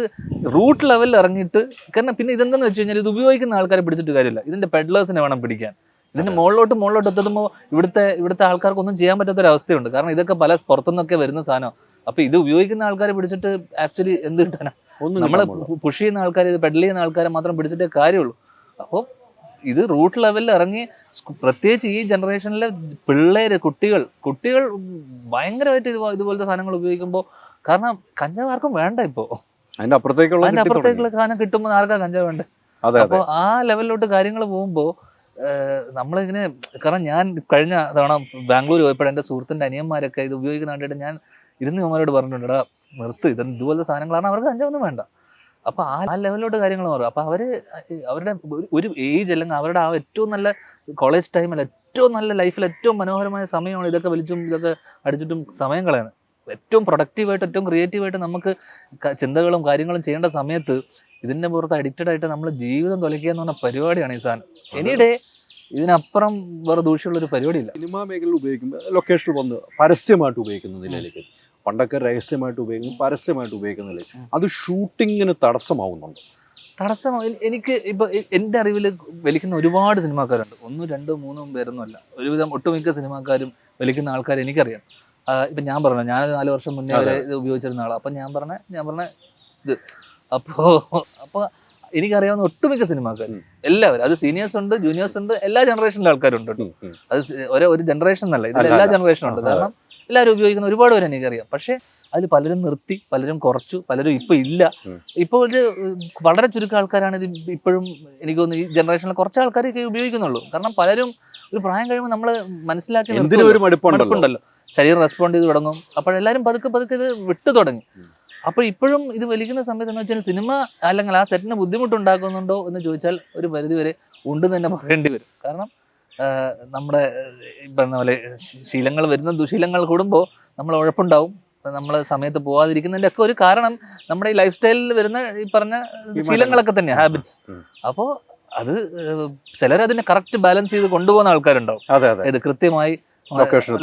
റൂട്ട് ലെവലിൽ ഇറങ്ങിയിട്ട്, കാരണം പിന്നെ ഇതെന്താന്ന് വെച്ച് കഴിഞ്ഞാൽ ഇത് ഉപയോഗിക്കുന്ന ആൾക്കാരെ പിടിച്ചിട്ട് കാര്യമില്ല, ഇതിന്റെ പെഡ്ലേഴ്സിനെ വേണം പിടിക്കാൻ. ഇതിന്റെ മുകളിലോട്ട് എത്തുമ്പോൾ ഇവിടുത്തെ ആൾക്കാർക്കൊന്നും ചെയ്യാൻ പറ്റാത്തൊരവസ്ഥയുണ്ട്. കാരണം ഇതൊക്കെ പല പുറത്തുനിന്നൊക്കെ വരുന്ന സാധനം. അപ്പൊ ഇത് ഉപയോഗിക്കുന്ന ആൾക്കാരെ പിടിച്ചിട്ട് ആക്ച്വലി എന്ത് കിട്ടാനാ? നമ്മള് പുഷ് ചെയ്യുന്ന ആൾക്കാർ, ഇത് പെഡൽ ചെയ്യുന്ന ആൾക്കാരെ മാത്രം പിടിച്ചിട്ടേ കാര്യമുള്ളൂ. അപ്പോൾ ഇത് റൂട്ട് ലെവലിൽ ഇറങ്ങി പ്രത്യേകിച്ച് ഈ ജനറേഷനിലെ പിള്ളേര്, കുട്ടികൾ ഭയങ്കരമായിട്ട് ഇതുപോലത്തെ സാധനങ്ങൾ ഉപയോഗിക്കുമ്പോൾ, കാരണം കഞ്ചാവ് ആർക്കും വേണ്ട ഇപ്പോ. അതിന്റെ അപ്പുറത്തേക്കുള്ള സാധനം കിട്ടുമ്പോൾ ആർക്കാ കഞ്ചാവ് വേണ്ടേ? അപ്പോൾ ആ ലെവലിലോട്ട് കാര്യങ്ങൾ പോകുമ്പോൾ നമ്മളിങ്ങനെ, കാരണം ഞാൻ കഴിഞ്ഞ തവണ ബാംഗ്ലൂർ പോയപ്പോൾ എൻ്റെ സുഹൃത്തിൻ്റെ അനിയന്മാരൊക്കെ ഇത് ഉപയോഗിക്കുന്ന കണ്ടിട്ട് ഞാൻ ഇരുന്ന് അവന്മാരോട് പറഞ്ഞിട്ടുണ്ട്, എടാ നിർത്ത്, ഇതുപോലത്തെ സാധനങ്ങളാണ്, അവർക്ക് കഞ്ചാവൊന്നും വേണ്ട. അപ്പോൾ ആ ലെവലിലോട്ട് കാര്യങ്ങൾ മാറും. അപ്പോൾ അവരുടെ ഒരു ഏജ് അല്ലെങ്കിൽ അവരുടെ ആ ഏറ്റവും നല്ല കോളേജ് ടൈമിൽ ഏറ്റവും നല്ല ലൈഫിൽ ഏറ്റവും മനോഹരമായ സമയമാണ് ഇതൊക്കെ വലിച്ചും ഇതൊക്കെ അടിച്ചിട്ടും സമയം കളയുന്നത്. ഏറ്റവും പ്രൊഡക്റ്റീവായിട്ട് ഏറ്റവും ക്രിയേറ്റീവായിട്ട് നമുക്ക് ചിന്തകളും കാര്യങ്ങളും ചെയ്യേണ്ട സമയത്ത് ഇതിൻ്റെ പുറത്ത് അഡിക്റ്റഡ് ആയിട്ട് നമ്മൾ ജീവിതം തൊലയ്ക്കുക എന്ന് പറഞ്ഞ പരിപാടിയാണ് ഈ സാധനം. എനിയുടെ ഇതിനപ്പുറം വേറെ ദൂഷ്യമുള്ളൊരു പരിപാടിയില്ല. സിനിമാ മേഖലയിൽ ഉപയോഗിക്കുമ്പോൾ ലൊക്കേഷനിൽ വന്ന് പരസ്യമായിട്ട് ഉപയോഗിക്കുന്ന നിലയിലേക്ക്, പണ്ടൊക്കെ രഹസ്യമായിട്ട് ഉപയോഗിക്കും, പരസ്യമായിട്ട് ഉപയോഗിക്കുന്ന നിലയിൽ അത് ഷൂട്ടിങ്ങിന് തടസ്സമാവുന്നുണ്ട്. എനിക്ക് ഇപ്പൊ എൻ്റെ അറിവിൽ വലിക്കുന്ന ഒരുപാട് സിനിമാക്കാരുണ്ട്. 1, 2, 3 പേരൊന്നുമല്ല, ഒരുവിധം ഒട്ടുമിക്ക സിനിമാക്കാരും വലിക്കുന്ന ആൾക്കാർ എനിക്കറിയാം. ഇപ്പം ഞാൻ പറഞ്ഞു, ഞാൻ 4 വർഷം മുന്നേ വരെ ഇത് ഉപയോഗിച്ചിരുന്ന ആളാണ്. അപ്പം ഞാൻ പറഞ്ഞ ഇത് അപ്പോൾ എനിക്കറിയാവുന്ന ഒട്ടുമിക്ക സിനിമാക്കാർ എല്ലാവരും, അത് സീനിയേഴ്സ് ഉണ്ട്, ജൂനിയേഴ്സ് ഉണ്ട്, എല്ലാ ജനറേഷനിലെ ആൾക്കാരുണ്ട്. അത് ഒരു ജനറേഷൻ എന്നല്ല, ഇതിൽ എല്ലാ ജനറേഷനും ഉണ്ട്. കാരണം എല്ലാവരും ഉപയോഗിക്കുന്ന ഒരുപാട് പേര് എനിക്കറിയാം. പക്ഷേ അതിൽ പലരും നിർത്തി, പലരും കുറച്ചു, പലരും ഇപ്പം ഇല്ല. ഇപ്പോൾ ഒരു വളരെ ചുരുക്കം ആൾക്കാരാണ് ഇത് ഇപ്പോഴും. എനിക്ക് തോന്നുന്നു ഈ ജനറേഷനിൽ കുറച്ച് ആൾക്കാരൊക്കെ ഉപയോഗിക്കുന്നുള്ളൂ. കാരണം പലരും ഒരു പ്രായം കഴിയുമ്പോൾ നമ്മൾ മനസ്സിലാക്കി മടുപ്പുണ്ടല്ലോ, ശരീരം റെസ്പോണ്ട് ചെയ്ത് തുടങ്ങും. അപ്പോഴെല്ലാവരും പതുക്കെ ഇത് വിട്ടു തുടങ്ങി. അപ്പോൾ ഇപ്പോഴും ഇത് വലിക്കുന്ന സമയത്ത് എന്ന് വെച്ചാൽ സിനിമ അല്ലെങ്കിൽ ആ സെറ്റിന് ബുദ്ധിമുട്ടുണ്ടാക്കുന്നുണ്ടോ എന്ന് ചോദിച്ചാൽ ഒരു പരിധിവരെ ഉണ്ടെന്ന് തന്നെ പറയേണ്ടി വരും. കാരണം നമ്മുടെ പറഞ്ഞ പോലെ ശീലങ്ങൾ വരുന്ന ദുശീലങ്ങൾ കൂടുമ്പോൾ നമ്മൾ ഉഴപ്പുണ്ടാവും. നമ്മൾ സമയത്ത് പോകാതിരിക്കുന്നതിൻ്റെ ഒക്കെ ഒരു കാരണം നമ്മുടെ ഈ ലൈഫ് സ്റ്റൈലിൽ വരുന്ന ഈ പറഞ്ഞ ശീലങ്ങളൊക്കെ തന്നെയാണ്, ഹാബിറ്റ്സ്. അപ്പോൾ അത് ചിലരതിനെ കറക്റ്റ് ബാലൻസ് ചെയ്ത് കൊണ്ടുപോകുന്ന ആൾക്കാരുണ്ടാവും. ഇത് കൃത്യമായി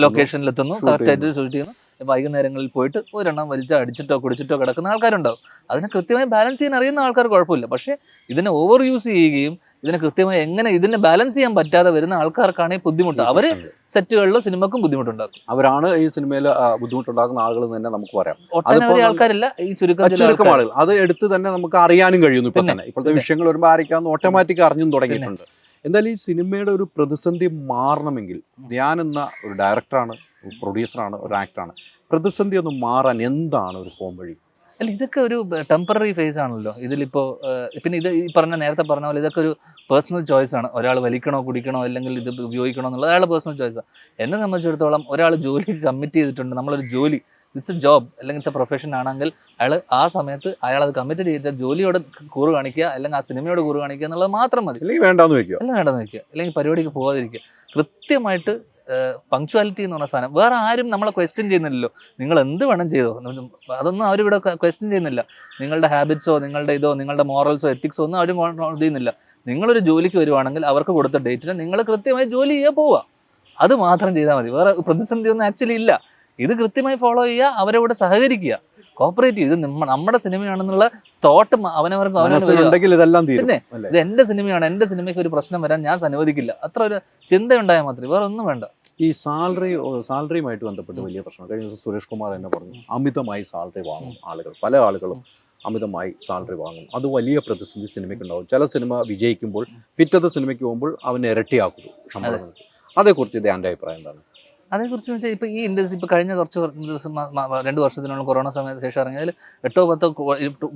ലൊക്കേഷനിലെത്തുന്നു, കറക്റ്റായിട്ട് ഷൂട്ട് ചെയ്യുന്നു. വൈകുന്നേരങ്ങളിൽ പോയിട്ട് ഒരെണ്ണം അടിച്ചിട്ടോ കുടിച്ചിട്ടോ കിടക്കുന്ന ആൾക്കാരുണ്ടാവും. അതിനെ കൃത്യമായി ബാലൻസ് ചെയ്യാൻ അറിയുന്ന ആൾക്കാർ കുഴപ്പമില്ല. പക്ഷേ ഇതിനെ ഓവർ യൂസ് ചെയ്യുകയും ഇതിനെ കൃത്യമായി എങ്ങനെ ഇതിനെ ബാലൻസ് ചെയ്യാൻ പറ്റാതെ വരുന്ന ആൾക്കാർക്കാണ് ഈ ബുദ്ധിമുട്ട്. അവര് സെറ്റുകളിലും സിനിമക്കും ബുദ്ധിമുട്ടുണ്ടാക്കും. അവരാണ് ഈ സിനിമയിൽ ബുദ്ധിമുട്ടുണ്ടാക്കുന്ന ആളുകൾ തന്നെ നമുക്ക് പറയാം. ഒട്ടനവധി ആൾക്കാരില്ല, ഈ ചുരുക്കം ആളുകൾ. അത് എടുത്ത് തന്നെ നമുക്ക് അറിയാനും കഴിയുന്നു. ഇപ്പൊ തന്നെ ഇപ്പോഴത്തെ വിഷയങ്ങൾ വരുമ്പോൾ ആയിരിക്കാന്ന് ഓട്ടോമാറ്റിക് അറിഞ്ഞും തുടങ്ങിയിട്ടുണ്ട്. എന്തായാലും ഈ സിനിമയുടെ ഒരു പ്രതിസന്ധി മാറണമെങ്കിൽ, ഞാൻ എന്ന ഒരു ഡയറക്ടറാണ്, പ്രൊഡ്യൂസറാണ്, ഒരു ആക്ടറാണ്, പ്രതിസന്ധി ഒന്ന് മാറാൻ എന്താണ് ഒരു പോംവഴി? അല്ല, ഇതൊക്കെ ഒരു ടെമ്പററി ഫേസ് ആണല്ലോ. ഇതിലിപ്പോൾ പിന്നെ ഇത് ഈ നേരത്തെ പറഞ്ഞ പോലെ ഇതൊക്കെ ഒരു പേഴ്സണൽ ചോയ്സ് ആണ്. ഒരാൾ വലിക്കണോ കുടിക്കണോ അല്ലെങ്കിൽ ഇത് ഉപയോഗിക്കണോ എന്നുള്ളത് അയാളുടെ പേഴ്സണൽ ചോയ്സാണ്. എന്നെ സംബന്ധിച്ചിടത്തോളം ഒരാൾ ജോലിക്ക് കമ്മിറ്റ് ചെയ്തിട്ടുണ്ട്, നമ്മളൊരു ജോലി, ഇറ്റ്സ് എ ജോബ് അല്ലെങ്കിൽ ഇറ്റ്സ് എ പ്രൊഫഷൻ ആണെങ്കിൽ അയാൾ ആ സമയത്ത് അയാൾ അത് കമ്മിറ്റഡ് ചെയ്തിട്ട് ജോലിയോട് കൂറ് കാണിക്കുക അല്ലെങ്കിൽ ആ സിനിമയോട് കൂറ് കാണിക്കുക എന്നുള്ളത് മാത്രം മതി. വേണ്ടാന്ന് വെക്കുക, അല്ലെങ്കിൽ പരിപാടിക്ക് പോകാതിരിക്കുക. കൃത്യമായിട്ട് പങ്ക്ച്വാലിറ്റി എന്ന് പറഞ്ഞ സാധനം വേറെ ആരും നമ്മളെ ക്വസ്റ്റ്യൻ ചെയ്യുന്നില്ലല്ലോ. നിങ്ങൾ എന്ത് വേണം ചെയ്തോ, അതൊന്നും അവരിവിടെ ക്വസ്റ്റ്യൻ ചെയ്യുന്നില്ല. നിങ്ങളുടെ ഹാബിറ്റ്സോ നിങ്ങളുടെ ഇതോ നിങ്ങളുടെ മോറൽസോ എത്തിക്സോ ഒന്നും അവരും ചെയ്യുന്നില്ല. നിങ്ങളൊരു ജോലിക്ക് വരുവാണെങ്കിൽ അവർക്ക് കൊടുത്ത ഡേറ്റിന് നിങ്ങൾ കൃത്യമായി ജോലി ചെയ്യുക, പോവുക, അത് മാത്രം ചെയ്താൽ മതി. വേറെ പ്രതിസന്ധി ഒന്നും ആക്ച്വലി ഇല്ല. ഇത് കൃത്യമായി ഫോളോ ചെയ്യുക, അവരോട് സഹകരിക്കുക, കോപ്പറേറ്റ് ചെയ്ത് നമ്മുടെ സിനിമയാണെന്നുള്ള തോട്ട് അവനവർക്ക് പിന്നെ ഇത് എൻ്റെ സിനിമയാണ്, എൻ്റെ സിനിമയ്ക്ക് ഒരു പ്രശ്നം വരാൻ ഞാൻ അനുവദിക്കില്ല, അത്ര ഒരു ചിന്ത ഉണ്ടായാൽ മാത്രമേ, വേറെ ഒന്നും വേണ്ട. ഈ സാലറിയുമായിട്ട് ബന്ധപ്പെട്ട് വലിയ പ്രശ്നം. കഴിഞ്ഞ ദിവസം സുരേഷ് കുമാർ എന്നെ പറഞ്ഞു, അമിതമായി സാലറി വാങ്ങും ആളുകൾ, പല ആളുകളും അമിതമായി സാലറി വാങ്ങും. അത് വലിയ പ്രതിസന്ധി സിനിമയ്ക്കുണ്ടാവും. ചില സിനിമ വിജയിക്കുമ്പോൾ പിറ്റത്തെ സിനിമയ്ക്ക് പോകുമ്പോൾ അവന് ഇരട്ടിയാക്കുന്നു ശമ്പളം. അതേക്കുറിച്ച് എൻ്റെ അഭിപ്രായം എന്താണ്? അതേക്കുറിച്ച് വെച്ചാൽ ഇപ്പോൾ ഈ ഇൻഡസ്ട്രി ഇപ്പോൾ കഴിഞ്ഞ കുറച്ച് ദിവസം 2 വർഷത്തിനുള്ള കൊറോണ സമയത്ത് ശേഷം ഇറങ്ങിയതിൽ 8-10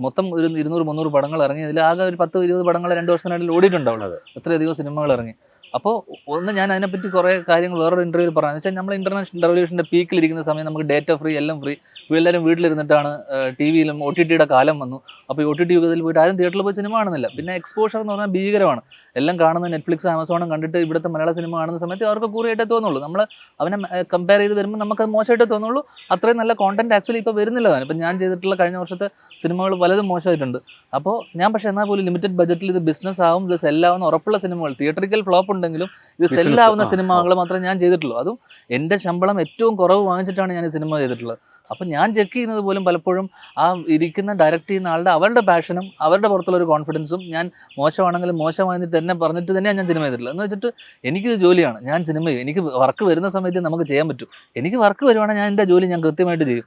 മൊത്തം ഒരു 200-300 പടങ്ങൾ ഇറങ്ങിയതിൽ ആകെ ഒരു 10-20 പടങ്ങൾ 2 വർഷത്തിനിടയിൽ ഓടിയിട്ടുണ്ടാവുള്ളത്. അത്രയധികം സിനിമകൾ ഇറങ്ങി. അപ്പോൾ ഒന്ന് ഞാൻ അതിനെപ്പറ്റി കുറേ കാര്യങ്ങൾ വേറൊരു ഇൻ്റർവ്യൂവിൽ പറഞ്ഞു. വെച്ചാൽ നമ്മൾ ഇൻ്റർനാഷണൽ റെവല്യൂഷൻ്റെ പീക്കിലിരിക്കുന്ന സമയം നമുക്ക് ഡേറ്റ ഫ്രീ, എല്ലാം ഫ്രീ, എല്ലാവരും വീട്ടിലിരുന്നിട്ടാണ് ടി വിയിലും OTTയുടെ കാലം വന്നു. അപ്പോൾ ഈ OTT യുഗത്തിൽ പോയിട്ട് ആരും തിയേറ്ററിൽ പോയി സിനിമ കാണുന്നില്ല. പിന്നെ എക്സ്പോഷർ എന്ന് പറഞ്ഞാൽ ഭീകരമാണ്. എല്ലാം കാണുന്ന നെറ്റ്ഫ്ലിക്സ്, ആമസോണും കണ്ടിട്ട് ഇവിടുത്തെ മലയാള സിനിമ കാണുന്ന സമയത്ത് അവർക്ക് കൂറിയായിട്ടേ തോന്നുള്ളൂ. നമ്മൾ അവനെ കമ്പയർ ചെയ്ത് വരുമ്പോൾ നമുക്കത് മോശമായിട്ടേ തോന്നുള്ളൂ. അത്രയും നല്ല കോണ്ടന്റ് ആക്ച്വലി ഇപ്പോൾ വരുന്നില്ലതാണ്. ഇപ്പം ഞാൻ ചെയ്തിട്ടുള്ള കഴിഞ്ഞ വർഷത്തെ സിനിമകൾ പലതും മോശമായിട്ടുണ്ട്. അപ്പോൾ ഞാൻ പക്ഷേ എന്നാൽ പോലും ലിമിറ്റഡ് ബഡ്ജറ്റിൽ ഇത് ബിസിനസ് ആവും, ഇത് സെല്ലാവുന്ന ഉറപ്പുള്ള സിനിമകൾ, തിയേറ്ററിക്കൽ ഫ്ലോപ്പ് ഉണ്ടെങ്കിലും ഇത് സെല്ലാവുന്ന സിനിമകൾ മാത്രമേ ഞാൻ ചെയ്തിട്ടുള്ളൂ. അതും എൻ്റെ ശമ്പളം ഏറ്റവും കുറവ് വാങ്ങിച്ചിട്ടാണ് ഞാൻ ഈ സിനിമ ചെയ്തിട്ടുള്ളത്. അപ്പം ഞാൻ ചെക്ക് ചെയ്യുന്നത് പോലും പലപ്പോഴും ആ ഇരിക്കുന്ന ഡയറക്റ്റ് ചെയ്യുന്ന ആളുടെ അവരുടെ പാഷനും അവരുടെ പുറത്തുള്ള ഒരു കോൺഫിഡൻസും, ഞാൻ മോശമാണെങ്കിലും മോശമായിട്ട് തന്നെ പറഞ്ഞിട്ട് തന്നെയാണ് ഞാൻ സിനിമ ചെയ്തിട്ടുള്ളത്. എന്ന് വെച്ചിട്ട് എനിക്കിത് ജോലിയാണ്, ഞാൻ സിനിമ ചെയ്യും. എനിക്ക് വർക്ക് വരുന്ന സമയത്ത് നമുക്ക് ചെയ്യാൻ പറ്റും. എനിക്ക് വർക്ക് വരുവാണെങ്കിൽ ഞാൻ എൻ്റെ ജോലി ഞാൻ കൃത്യമായിട്ട് ചെയ്യും.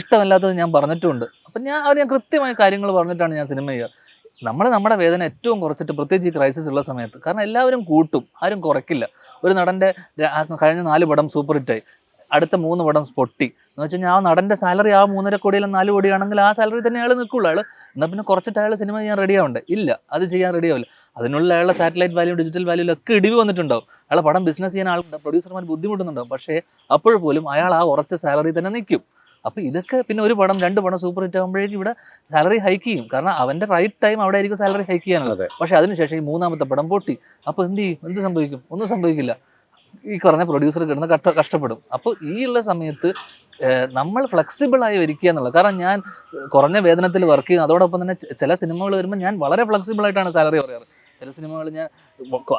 ഇഷ്ടമല്ലാത്തത് ഞാൻ പറഞ്ഞിട്ടുമുണ്ട്. അപ്പം ഞാൻ കൃത്യമായ കാര്യങ്ങൾ പറഞ്ഞിട്ടാണ് ഞാൻ സിനിമ ചെയ്യുക. നമ്മുടെ വേദന ഏറ്റവും കുറച്ചിട്ട്, പ്രത്യേകിച്ച് ഈ ക്രൈസിസ് ഉള്ള സമയത്ത്, കാരണം എല്ലാവരും കൂട്ടും, ആരും കുറയ്ക്കില്ല. ഒരു നടൻ്റെ കഴിഞ്ഞ 4 പടം സൂപ്പർ ഹിറ്റായി, അടുത്ത 3 പടം പൊട്ടി എന്ന് വെച്ച് കഴിഞ്ഞാൽ ആ നടൻ്റെ സാലറി ആ 3.5 കോടിയിലും 4 കോടിയാണെങ്കിൽ ആ സാലറി തന്നെ അയാൾ നിൽക്കുള്ളൂ. അയാൾ എന്നാൽ പിന്നെ കുറച്ചിട്ട് അയാൾ സിനിമ ചെയ്യാൻ റെഡി ആവണ്ടേ? ഇല്ല, അത് ചെയ്യാൻ റെഡി ആവില്ല. അതിനുള്ള അയാളുടെ സാറ്റലൈറ്റ് വാല്യൂ, ഡിജിറ്റൽ വാല്യൂലൊക്കെ ഇടിവ് വന്നിട്ടുണ്ടാവും. അയാളെ പടം ബിസിനസ് ചെയ്യാൻ പ്രൊഡ്യൂസർമാർ ബുദ്ധിമുട്ടുന്നുണ്ടാവും. പക്ഷേ അപ്പോഴും അയാൾ ആ ഉറച്ച സാലറി തന്നെ നിൽക്കും. അപ്പോൾ ഇതൊക്കെ പിന്നെ 1 പടം 2 പടം സൂപ്പർ ഹിറ്റ് ആകുമ്പോഴേക്കും ഇവിടെ സാലറി ഹൈക്ക് ചെയ്യും. കാരണം അവൻ്റെ റൈറ്റ് ടൈം അവിടെ ആയിരിക്കും സാലറി ഹൈക്ക് ചെയ്യാനുള്ളത്. പക്ഷേ അതിനുശേഷം ഈ 3ാമത്തെ പടം പൊട്ടി. അപ്പോൾ എന്ത് ചെയ്യും? എന്ത് സംഭവിക്കും? ഒന്നും സംഭവിക്കില്ല. ഈ പറഞ്ഞ പ്രൊഡ്യൂസർ കിടന്ന് കഷ്ടപ്പെടും. അപ്പോൾ ഈ ഉള്ള സമയത്ത് നമ്മൾ ഫ്ലെക്സിബിളായി വരിക്കുക എന്നുള്ളത്. കാരണം ഞാൻ കുറഞ്ഞ വേതനത്തിൽ വർക്ക് ചെയ്യുന്നു. അതോടൊപ്പം തന്നെ ചില സിനിമകൾ വരുമ്പോൾ ഞാൻ വളരെ ഫ്ലെക്സിബിളായിട്ടാണ് സാലറി പറയാറ്. ചില സിനിമകൾ ഞാൻ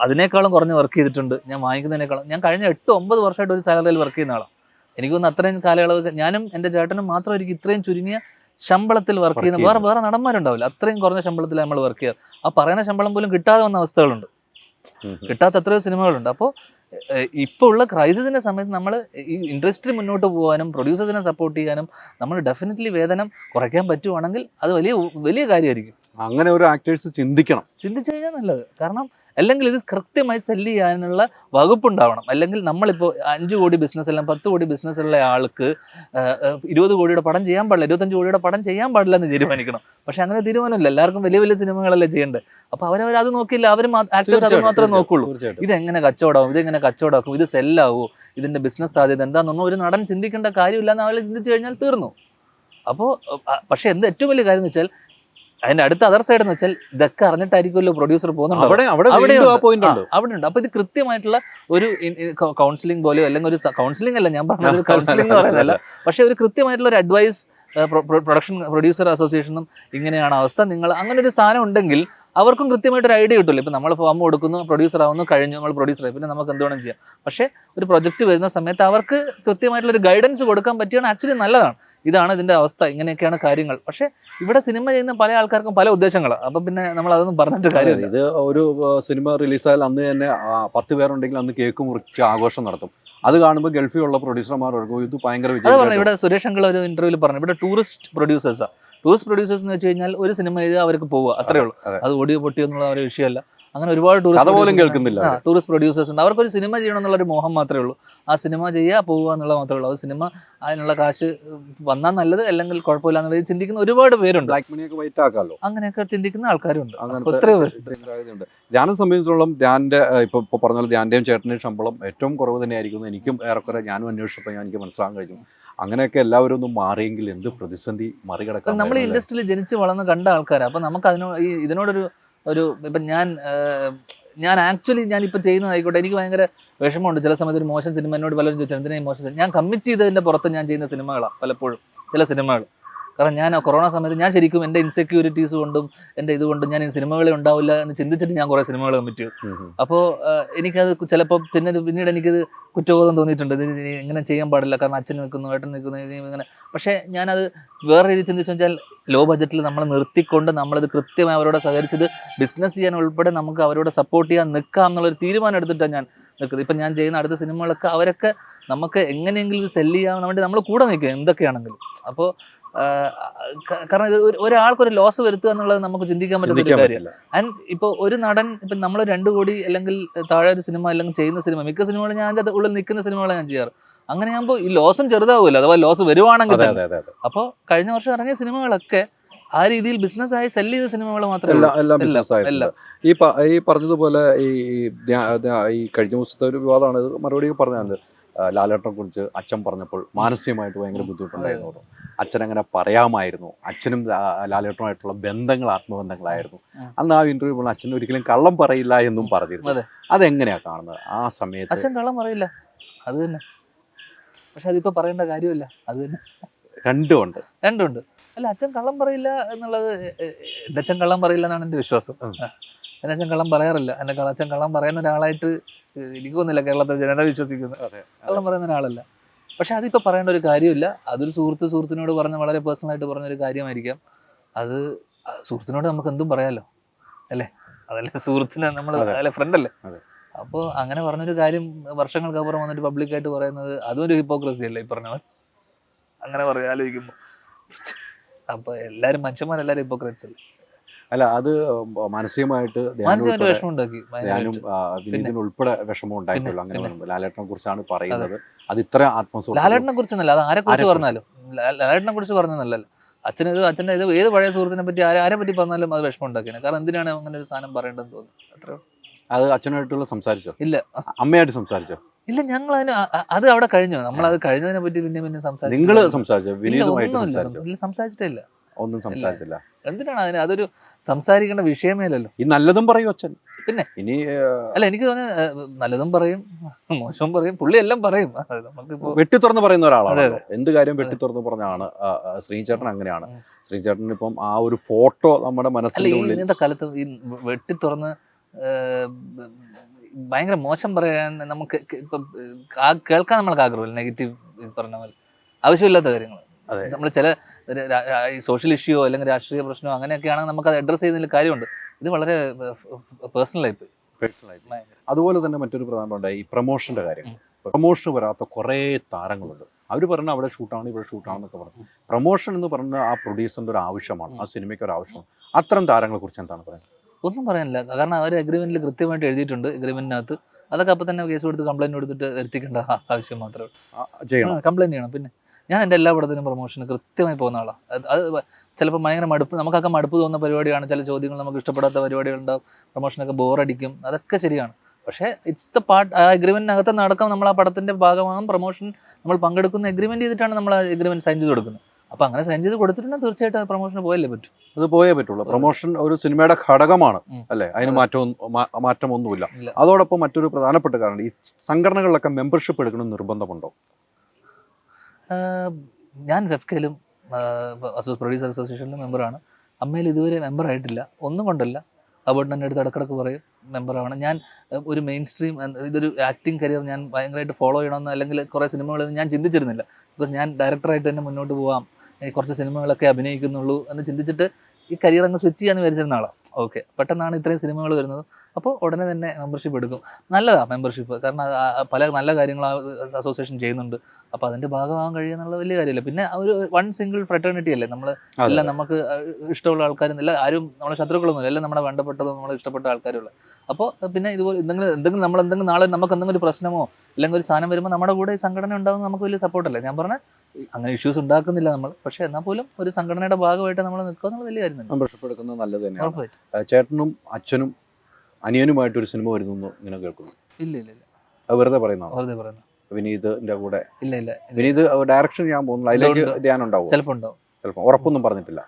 അതിനേക്കാളും കുറഞ്ഞ് വർക്ക് ചെയ്തിട്ടുണ്ട്. ഞാൻ വാങ്ങിക്കുന്നതിനേക്കാളും. ഞാൻ കഴിഞ്ഞ 8-9 വർഷമായിട്ട് ഒരു സാലറിയിൽ വർക്ക് ചെയ്യുന്ന ആളാണ്. എനിക്കൊന്ന് അത്രയും കാലയളവ് ഞാനും എൻ്റെ ചേട്ടനും മാത്രമായിരിക്കും ഇത്രയും ചുരുങ്ങിയ ശമ്പളത്തിൽ വർക്ക് ചെയ്യുന്ന വേറെ നടന്മാരുണ്ടാവില്ല. അത്രയും കുറഞ്ഞ ശമ്പളത്തിൽ നമ്മൾ വർക്ക് ചെയ്യുക. ആ പറയുന്ന ശമ്പളം പോലും കിട്ടാതെ വന്ന അവസ്ഥകളുണ്ട്, കിട്ടാത്ത എത്രയോ സിനിമകളുണ്ട്. അപ്പോൾ ഇപ്പോൾ ഉള്ള ക്രൈസിസിൻ്റെ സമയത്ത് നമ്മൾ ഈ ഇൻഡസ്ട്രി മുന്നോട്ട് പോകാനും പ്രൊഡ്യൂസേഴ്സിനെ സപ്പോർട്ട് ചെയ്യാനും നമ്മൾ ഡെഫിനറ്റ്ലി വേതനം കുറയ്ക്കാൻ പറ്റുവാണെങ്കിൽ അത് വലിയ കാര്യമായിരിക്കും. അങ്ങനെ ഒരു ആക്ടേഴ്സ് ചിന്തിച്ചു കഴിഞ്ഞാൽ നല്ലത്. കാരണം അല്ലെങ്കിൽ ഇത് കൃത്യമായി സെല്ല് ചെയ്യാനുള്ള വകുപ്പുണ്ടാവണം. അല്ലെങ്കിൽ നമ്മളിപ്പോൾ 5 കോടി ബിസിനസ് എല്ലാം 10 കോടി ബിസിനസ് ഉള്ള ആൾക്ക് 20 കോടിയുടെ പടം ചെയ്യാൻ പാടില്ല, 25 കോടിയുടെ പടം ചെയ്യാൻ പാടില്ല എന്ന് തീരുമാനിക്കണം. പക്ഷെ അങ്ങനെ തീരുമാനമില്ല. എല്ലാവർക്കും വലിയ സിനിമകളല്ലേ ചെയ്യേണ്ടത്. അപ്പോൾ അത് നോക്കില്ല, അവർ ആക്ടേഴ്സ് അത് മാത്രമേ നോക്കുള്ളൂ. ഇതെങ്ങനെ കച്ചവടമാവും, ഇതെങ്ങനെ കച്ചവടമാക്കും, ഇത് സെല്ലാവോ, ഇതിൻ്റെ ബിസിനസ് സാധ്യത എന്താണെന്നൊന്നും ഒരു നടൻ ചിന്തിക്കേണ്ട കാര്യമില്ല എന്ന് അവരെ ചിന്തിച്ചു കഴിഞ്ഞാൽ തീർന്നു. അപ്പോൾ പക്ഷേ ഏറ്റവും വലിയ കാര്യം എന്ന് വെച്ചാൽ അതിന്റെ അടുത്ത അതർ സൈഡ് എന്ന് വെച്ചാൽ ഇതൊക്കെ അറിഞ്ഞിട്ടായിരിക്കുമല്ലോ പ്രൊഡ്യൂസർ പോകുന്നുണ്ട്. അവിടെ ഉണ്ട്. അപ്പൊ ഇത് കൃത്യമായിട്ടുള്ള ഒരു കൗൺസിലിംഗ് പോലെയോ, അല്ലെങ്കിൽ ഒരു കൗൺസിലിംഗ് അല്ല ഞാൻ പറഞ്ഞത്, കൗൺസിലിംഗ് എന്ന് പറയുന്നതല്ല, പക്ഷെ ഒരു കൃത്യമായിട്ടുള്ള ഒരു അഡ്വൈസ് പ്രൊഡ്യൂസർ അസോസിയേഷനും ഇങ്ങനെയാണ് അവസ്ഥ, നിങ്ങൾ അങ്ങനെ ഒരു സാധനം ഉണ്ടെങ്കിൽ അവർക്കും കൃത്യമായിട്ടൊരു ഐഡിയ കിട്ടില്ല. ഇപ്പം നമ്മൾ ഫോം കൊടുക്കുന്നു, പ്രൊഡ്യൂസർ ആവുന്നു, കഴിഞ്ഞു, നമ്മൾ പ്രൊഡ്യൂസറായി, പിന്നെ നമുക്ക് എന്ത് വേണം ചെയ്യാം. പക്ഷേ ഒരു പ്രൊജക്റ്റ് വരുന്ന സമയത്ത് അവർക്ക് കൃത്യമായിട്ടുള്ളൊരു ഗൈഡൻസ് കൊടുക്കാൻ പറ്റിയാണ് ആക്ച്വലി നല്ലതാണ്. ഇതാണ് ഇതിൻ്റെ അവസ്ഥ, ഇങ്ങനെയൊക്കെയാണ് കാര്യങ്ങൾ. പക്ഷേ ഇവിടെ സിനിമ ചെയ്യുന്ന പല ആൾക്കാർക്കും പല ഉദ്ദേശങ്ങളാണ്. അപ്പം പിന്നെ നമ്മൾ അതൊന്നും പറഞ്ഞിട്ട് കാര്യമില്ല. ഇത് ഒരു സിനിമ റിലീസായാൽ അന്ന് തന്നെ 10 പേരുണ്ടെങ്കിൽ അന്ന് കേക്ക് മുറിച്ച് ആഘോഷം നടത്തും. അത് കാണുമ്പോൾ ഗൾഫിലുള്ള പ്രൊഡ്യൂസർമാർ ഇത് ഭയങ്കര വിജയം. അത് പറഞ്ഞു ഇവിടെ സുരേഷ് അങ്കിൾ ഒരു ഇന്റർവ്യൂവിൽ പറഞ്ഞു, ഇവിടെ ടൂറിസ്റ്റ് പ്രൊഡ്യൂസേഴ്സ് എന്ന് വെച്ച് കഴിഞ്ഞാൽ ഒരു സിനിമ ചെയ്ത് അവർക്ക് പോവുക, അത്രേ ഉള്ളൂ. അത് ഓടിയോ പൊട്ടിയോ എന്നുള്ള ഒരു വിഷയമല്ല. അങ്ങനെ ഒരുപാട് ടൂറിസ്റ്റ് പ്രൊഡ്യൂസേഴ്സ് ഉണ്ട്. അവർക്കൊരു സിനിമ ചെയ്യണം എന്നുള്ളൊരു മോഹം മാത്രമേ ഉള്ളൂ. ആ സിനിമ ചെയ്യുക, പോവുക എന്നുള്ളത് മാത്രമേ ഉള്ളൂ. അത് സിനിമ അതിനുള്ള കാശ് വന്നാൽ നല്ലത്, അല്ലെങ്കിൽ കുഴപ്പമില്ല എന്നുള്ളത് ചിന്തിക്കുന്ന ഒരുപാട് പേരുണ്ട്. അങ്ങനെയൊക്കെ ചിന്തിക്കുന്ന ആൾക്കാരുണ്ട്. ധ്യാനെ സംബന്ധിച്ചോളം ധ്യാന്റെ ഇപ്പൊ പറഞ്ഞ പോലെ ധ്യാന്റെയും ചേട്ടന്റെയും ശമ്പളം ഏറ്റവും കുറവ് തന്നെയായിരിക്കും. എനിക്കും ഏറെക്കുറെ ഞാനും അന്വേഷിച്ചപ്പോൾ എനിക്ക് മനസ്സിലാക്കാൻ കഴിഞ്ഞു. അങ്ങനെയൊക്കെ എല്ലാവരും ഒന്നും മാറിയെങ്കിൽ എന്ത് പ്രതിസന്ധി മറികടക്കാം. നമ്മൾ ഇൻഡസ്ട്രിയിൽ ജനിച്ച് വളർന്ന് കണ്ട ആൾക്കാരാണ്. അപ്പം നമുക്ക് ഇതിനോടൊരു ഇപ്പം ഞാൻ ആക്ച്വലി ഞാനിപ്പോൾ ചെയ്യുന്നതായിക്കോട്ടെ, എനിക്ക് ഭയങ്കര വിഷമമുണ്ട്. ചില സമയത്ത് ഒരു മോശം സിനിമ എന്നോട് പലരും ചോദിച്ചാൽ എന്തിനാ മോശം സിനിമ, ഞാൻ കമ്മിറ്റ് ചെയ്തതിൻ്റെ പുറത്ത് ഞാൻ ചെയ്യുന്ന സിനിമകളാണ് പലപ്പോഴും ചില സിനിമകൾ. കാരണം ഞാൻ കൊറോണ സമയത്ത് ഞാൻ ശരിക്കും എൻ്റെ ഇൻസെക്യൂരിറ്റീസ് കൊണ്ടും എൻ്റെ ഇതുകൊണ്ടും ഞാൻ സിനിമകളെ ഉണ്ടാവില്ല എന്ന് ചിന്തിച്ചിട്ട് ഞാൻ കുറേ സിനിമകൾ കമ്മിറ്റ് ചെയ്തു. അപ്പോൾ എനിക്കത് ചിലപ്പോൾ പിന്നീട് എനിക്കത് കുറ്റബോധം തോന്നിയിട്ടുണ്ട്. ഇത് ഇങ്ങനെ ചെയ്യാൻ പാടില്ല, കാരണം അച്ഛൻ നിൽക്കുന്നു, ഏട്ടൻ നിൽക്കുന്നു, ഇങ്ങനെ. പക്ഷേ ഞാനത് വേറെ രീതി ചിന്തിച്ചു വെച്ചാൽ ലോ ബഡ്ജറ്റിൽ നമ്മൾ നിർത്തിക്കൊണ്ട് നമ്മളത് കൃത്യമായി അവരോട് സഹകരിച്ചത് ബിസിനസ് ചെയ്യാൻ ഉൾപ്പെടെ നമുക്ക് അവരോട് സപ്പോർട്ട് ചെയ്യാൻ നിൽക്കാം എന്നുള്ളൊരു തീരുമാനം എടുത്തിട്ടാണ് ഞാൻ നിൽക്കുന്നത്. ഇപ്പം ഞാൻ ചെയ്യുന്ന അടുത്ത സിനിമകളൊക്കെ അവരൊക്കെ നമുക്ക് എങ്ങനെയെങ്കിലും ഇത് സെല്ല് ചെയ്യാൻ വേണ്ടി നമ്മൾ കൂടെ നിൽക്കുക എന്തൊക്കെയാണെങ്കിലും. അപ്പോൾ കാരണം ഒരാൾക്കൊരു ലോസ് വരുത്തുക എന്നുള്ളത് നമുക്ക് ചിന്തിക്കാൻ പറ്റുന്ന ഒരു കാര്യമല്ല. ആൻഡ് ഇപ്പോൾ ഒരു നടൻ, ഇപ്പം നമ്മൾ 2 കോടി അല്ലെങ്കിൽ താഴെ ഒരു സിനിമ അല്ലെങ്കിൽ ചെയ്യുന്ന സിനിമ, മിക്ക സിനിമകളും ഞാൻ അതിൻ്റെ ഉള്ളിൽ നിൽക്കുന്ന സിനിമകളാണ് ഞാൻ ചെയ്യാറ്. അങ്ങനെയാകുമ്പോൾ ഈ ലോസും ചെറുതാവുമല്ലോ, അഥവാ ലോസ് വരുവാണെങ്കിൽ അതെ തന്നെ. അതെ അതെ അപ്പോൾ കഴിഞ്ഞ വർഷം ഇറങ്ങിയ സിനിമകളൊക്കെ ആ രീതിയിൽ ബിസിനസ്സായി സെല് ചെയ്ത സിനിമകൾ മാത്രമേ എല്ലാം ഉള്ളൂ. എല്ലാം ബിസിനസ് ആയിട്ടുണ്ട്. എല്ലാം. ഈ പറഞ്ഞതുപോലെ ഈ കഴിഞ്ഞ ദിവസത്തെ ഒരു വിവാദമാണ്, ഇത് മറുപടി പറഞ്ഞാണ്. ലാലേട്ടനെ കുറിച്ച് അച്ഛൻ പറഞ്ഞപ്പോൾ മാനസികമായിട്ട് ഭയങ്കര ബുദ്ധിമുട്ടുണ്ടായിരുന്നു. അച്ഛൻ അങ്ങനെ പറയാമായിരുന്നു, അച്ഛനും ലാലേട്ടനുമായിട്ടുള്ള ബന്ധങ്ങൾ ആത്മബന്ധങ്ങളായിരുന്നു. അന്ന് ആ ഇന്റർവ്യൂ പോലെ അച്ഛൻ ഒരിക്കലും കള്ളം പറയില്ല എന്നും പറഞ്ഞിരുന്നു. അതെ. അതെങ്ങനെയാ കാണുന്നത് ആ സമയത്ത്? അച്ഛൻ കള്ളം പറയില്ല, അത് തന്നെ. പക്ഷെ അതിപ്പോ പറയേണ്ട കാര്യമില്ല, അത് തന്നെ. രണ്ടുമുണ്ട്. അല്ല, അച്ഛൻ കള്ളം പറയില്ല എന്നുള്ളത്, എൻ്റെ അച്ഛൻ കള്ളം പറയില്ല എന്നാണ് എൻ്റെ വിശ്വാസം. എൻ്റെ അച്ഛൻ കള്ളം പറയാറില്ല. അച്ഛൻ കള്ളം പറയുന്ന ഒരാളായിട്ട് എനിക്ക് തോന്നുന്നില്ല കേരളത്തിലെ ജനത വിശ്വസിക്കുന്നത്. കള്ളം പറയുന്ന ഒരാളല്ല. പക്ഷെ അതിപ്പോൾ പറയേണ്ട ഒരു കാര്യമില്ല. അതൊരു സുഹൃത്തിനോട് പറഞ്ഞ വളരെ പേഴ്സണലായിട്ട് പറഞ്ഞൊരു കാര്യമായിരിക്കാം. അത് സുഹൃത്തിനോട് നമുക്ക് എന്തും പറയാമല്ലോ, അല്ലേ? അതല്ലേ സുഹൃത്തിന് നമ്മൾ, അതല്ലേ ഫ്രണ്ട് അല്ലേ? അപ്പോൾ അങ്ങനെ പറഞ്ഞൊരു കാര്യം വർഷങ്ങൾക്ക് അപ്പുറം വന്നിട്ട് പബ്ലിക്കായിട്ട് പറയുന്നത് അതും ഒരു ഹിപ്പോക്രസി അല്ലേ ഈ പറഞ്ഞ പോലെ? അങ്ങനെ പറയാൻ ആലോചിക്കുമ്പോൾ അപ്പോൾ മനുഷ്യന്മാരെല്ലാവരും ഹിപ്പോക്രറ്റ്സ് അല്ലേ? അല്ല, അത് മാനസികമായിട്ട് വിഷമം ഉണ്ടാക്കി. വിനീതിന് ഉൾപ്പെടെ വിഷമം ഉണ്ടായിട്ടുള്ളൂ. അങ്ങനെ പറയുമ്പോൾ ലാലേട്ടനെ കുറിച്ചാണ് പറയുന്നത്. അത് ഇത്ര ആത്മസുഹൃത്ത് ലാലേട്ടനെ കുറിച്ചൊന്നല്ല, അത് ആരെ കുറിച്ച് പറഞ്ഞാലും. ലാലേട്ടനെ കുറിച്ച് പറഞ്ഞതല്ലല്ലോ. അച്ഛൻ്റെ ഏത് പഴയ സുഹൃത്തിനെ പറ്റി ആരെ പറ്റി പറഞ്ഞാലും അത് വിഷമം ഉണ്ടാക്കിയാണ്. കാരണം എന്തിനാണ് അങ്ങനെ ഒരു സാധനം പറയേണ്ടതെന്ന് തോന്നുന്നു. അത്രേ. അത് അച്ഛനായിട്ടുള്ള സംസാരിച്ചോ? ഇല്ല. അമ്മയായിട്ട് സംസാരിച്ചോ? ഇല്ല, ഞങ്ങൾ അത് അവിടെ കഴിഞ്ഞു. നമ്മളത് കഴിഞ്ഞതിനെ പറ്റി പിന്നെ സംസാരിച്ചു. നിങ്ങൾ സംസാരിച്ചോ? വിനീതുമായിട്ട് സംസാരിച്ചോ? സംസാരിച്ചിട്ടില്ല. ഒന്നും സംസാരിച്ചില്ല. എന്തിനാണ് അതൊരു സംസാരിക്കേണ്ട വിഷയമേലല്ലോ. ഈ നല്ലതും പറയും അച്ഛൻ. പിന്നെ ഇനി അല്ല, എനിക്ക് തോന്നുന്നത് നല്ലതും പറയും, മോശവും പറയും, പുള്ളി എല്ലാം പറയും. നമുക്കിപ്പോ വെട്ടി തുറന്ന് പറയുന്ന ഒരാളാണ്. എന്ത് കാര്യം വെട്ടി തുറന്ന് പറഞ്ഞാണ് ശ്രീചേട്ടൻ. അങ്ങനെയാണ് ശ്രീചേട്ടൻ. ഇപ്പം ആ ഒരു ഫോട്ടോ നമ്മുടെ മനസ്സിൽ ഇന്നത്തെ കാലത്ത് ഈ വെട്ടി തുറന്ന് ഭയങ്കര മോശം പറയാൻ നമുക്ക് ഇപ്പം കേൾക്കാൻ നമ്മൾക്ക് ആഗ്രഹമില്ല. നെഗറ്റീവ് പറഞ്ഞ പോലെ ആവശ്യമില്ലാത്ത കാര്യങ്ങൾ നമ്മൾ ചില സോഷ്യൽ ഇഷ്യൂ അല്ലെങ്കിൽ രാഷ്ട്രീയ പ്രശ്നമോ അങ്ങനെയൊക്കെയാണെങ്കിൽ നമുക്ക് അത് അഡ്രസ്സ് ചെയ്യുന്നതിൽ കാര്യമുണ്ട്. ഇത് വളരെ പേഴ്സണലായി പോയി. അതുപോലെ തന്നെ മറ്റൊരു പ്രധാനപ്പെട്ട ഈ പ്രൊമോഷന്റെ കാര്യം. പ്രൊമോഷൻ വരാത്ത കുറേ താരങ്ങളുണ്ട്. അവർ പറഞ്ഞ അവിടെ ഷൂട്ടാണ് ഇവിടെ ഷൂട്ടാണെന്നൊക്കെ പറഞ്ഞു. പ്രൊമോഷൻ എന്ന് പറഞ്ഞാൽ ആ പ്രൊഡ്യൂസറിന്റെ ഒരു ആവശ്യമാണ്, ആ സിനിമയ്ക്ക് ഒരു ആവശ്യമാണ്. അത്തരം താരങ്ങളെ കുറിച്ച് എന്താണ് പറയുന്നത്? ഒന്നും പറയാനില്ല. കാരണം അവർ അഗ്രിമെന്റിൽ കൃത്യമായിട്ട് എഴുതിയിട്ടുണ്ട്. അഗ്രിമെന്റിനകത്ത് അതൊക്കെ അപ്പം തന്നെ കേസ് കൊടുത്ത് കംപ്ലൈന്റ് കൊടുത്തിട്ട് എത്തിക്കേണ്ട ആവശ്യം മാത്രമേ ചെയ്യണം. കംപ്ലൈന്റ് ചെയ്യണം. പിന്നെ ഞാൻ എൻ്റെ എല്ലാ പടത്തിനും പ്രൊമോഷന് കൃത്യമായി പോകുന്ന ആളാണ്. അത് ചിലപ്പോൾ ഭയങ്കര മടുപ്പ്, നമുക്കൊക്കെ മടുപ്പ് തോന്നുന്ന പരിപാടിയാണ്. ചില ചോദ്യങ്ങൾ നമുക്ക് ഇഷ്ടപ്പെടാത്ത പരിപാടികളുണ്ടാവും, പ്രൊമോഷനൊക്കെ ബോറടിക്കും, അതൊക്കെ ശരിയാണ്. പക്ഷേ ഇറ്റ്സ് ദ പാർട്ട്. ആ അഗ്രിമെന്റിനകത്ത് നടക്കം നമ്മൾ ആ പടത്തിൻ്റെ ഭാഗമാകും. പ്രൊമോഷൻ നമ്മൾ പങ്കെടുക്കുന്ന അഗ്രിമെന്റ് ചെയ്തിട്ടാണ് നമ്മൾ ആ അഗ്രിമെന്റ് സൈൻ ചെയ്ത് കൊടുക്കുന്നത്. അപ്പോൾ അങ്ങനെ സൈൻ ചെയ്ത് കൊടുത്തിട്ടുണ്ടെങ്കിൽ തീർച്ചയായിട്ടും പ്രൊമോഷന് പോയല്ലേ പറ്റും. അത് പോയേ പറ്റുള്ളൂ. പ്രൊമോഷൻ ഒരു സിനിമയുടെ ഘടകമാണ്, അല്ലേ? അതിന് മാറ്റമൊന്നുമില്ല. അതോടൊപ്പം മറ്റൊരു പ്രധാനപ്പെട്ട കാരണം, ഈ സംഘടനകളിലൊക്കെ മെമ്പർഷിപ്പ് എടുക്കണം നിർബന്ധമുണ്ടോ? ഞാൻ ഫെഫ്കയിലും പ്രൊഡ്യൂസർ അസോസിയേഷനിലും മെമ്പറാണ്. അമ്മയിൽ ഇതുവരെ മെമ്പർ ആയിട്ടില്ല. ഒന്നും കൊണ്ടല്ല, അവിടെ എൻ്റെ അടുത്ത് ഇടക്കിടക്ക് പറയും മെമ്പറാണ്. ഞാൻ ഒരു മെയിൻ സ്ട്രീം ഇതൊരു ആക്ടിങ് കരിയർ ഞാൻ ഭയങ്കരമായിട്ട് ഫോളോ ചെയ്യണമെന്ന് അല്ലെങ്കിൽ കുറേ സിനിമകളൊന്നും ഞാൻ ചിന്തിച്ചിരുന്നില്ല. ഇപ്പോൾ ഞാൻ ഡയറക്ടറായിട്ട് തന്നെ മുന്നോട്ട് പോകാം, കുറച്ച് സിനിമകളൊക്കെ അഭിനയിക്കുന്നുള്ളൂ എന്ന് ചിന്തിച്ചിട്ട് ഈ കരിയർ അങ്ങ് സ്വിച്ച് ചെയ്യാന്ന് വിചാരിച്ചിരുന്ന ആളാണ്. ഓക്കെ, പെട്ടെന്നാണ് ഇത്രയും സിനിമകൾ വരുന്നത്. അപ്പോൾ ഉടനെ തന്നെ മെമ്പർഷിപ്പ് എടുക്കും. നല്ലതാണ് മെമ്പർഷിപ്പ്. കാരണം പല നല്ല കാര്യങ്ങൾ അസോസിയേഷൻ ചെയ്യുന്നുണ്ട്. അപ്പോൾ അതിൻ്റെ ഭാഗമാകാൻ കഴിയുക എന്നുള്ളത് വലിയ കാര്യമല്ല. പിന്നെ ഒരു വൺ സിംഗിൾ ഫ്രട്ടേണിറ്റി അല്ലേ നമ്മൾ എല്ലാം. നമുക്ക് ഇഷ്ടമുള്ള ആൾക്കാരൊന്നുമില്ല, ആരും നമ്മളെ ശത്രുക്കളൊന്നുമില്ല, എല്ലാം നമ്മുടെ വേണ്ടപ്പെട്ടതും നമ്മളെ ഇഷ്ടപ്പെട്ട ആൾക്കാരുള്ള. അപ്പോൾ പിന്നെ ഇതുപോലെ എന്തെങ്കിലും നാളെ നമുക്ക് എന്തെങ്കിലും ഒരു പ്രശ്നമോ അല്ലെങ്കിൽ ഒരു സാധനം വരുമ്പോൾ നമ്മുടെ കൂടെ ഈ സംഘടന ഉണ്ടാകുന്നത് നമുക്ക് വലിയ സപ്പോർട്ടല്ലേ. ഞാൻ പറഞ്ഞ അങ്ങനെ ഇഷ്യൂസ് ഉണ്ടാക്കുന്നില്ല നമ്മൾ, പക്ഷേ എന്നാൽ പോലും ഒരു സംഘടനയുടെ ഭാഗമായിട്ട് നമ്മൾ നിൽക്കുക എന്നുള്ള വലിയ കാര്യം തന്നെ. മെമ്പർഷിപ്പ് എടുക്കുന്നത് നല്ലത് തന്നെയാണ്. ചേട്ടനും അച്ഛനും അനിയനുമായിട്ടൊരു സിനിമ വരുന്നു ഇങ്ങനെ കേൾക്കുന്നു. ഇല്ല, അത് വെറുതെ പറയുന്നതാണ്. വിനീതിന്റെ കൂടെ ഇല്ല വിനീത് ഡയറക്ഷൻ ചെയ്യാൻ പോകുന്നു, അതിലേക്ക് ധ്യാനം ഉണ്ടാവും. ചിലപ്പോൾ ഉണ്ടാവും. ഉറപ്പൊന്നും പറഞ്ഞിട്ടില്ല.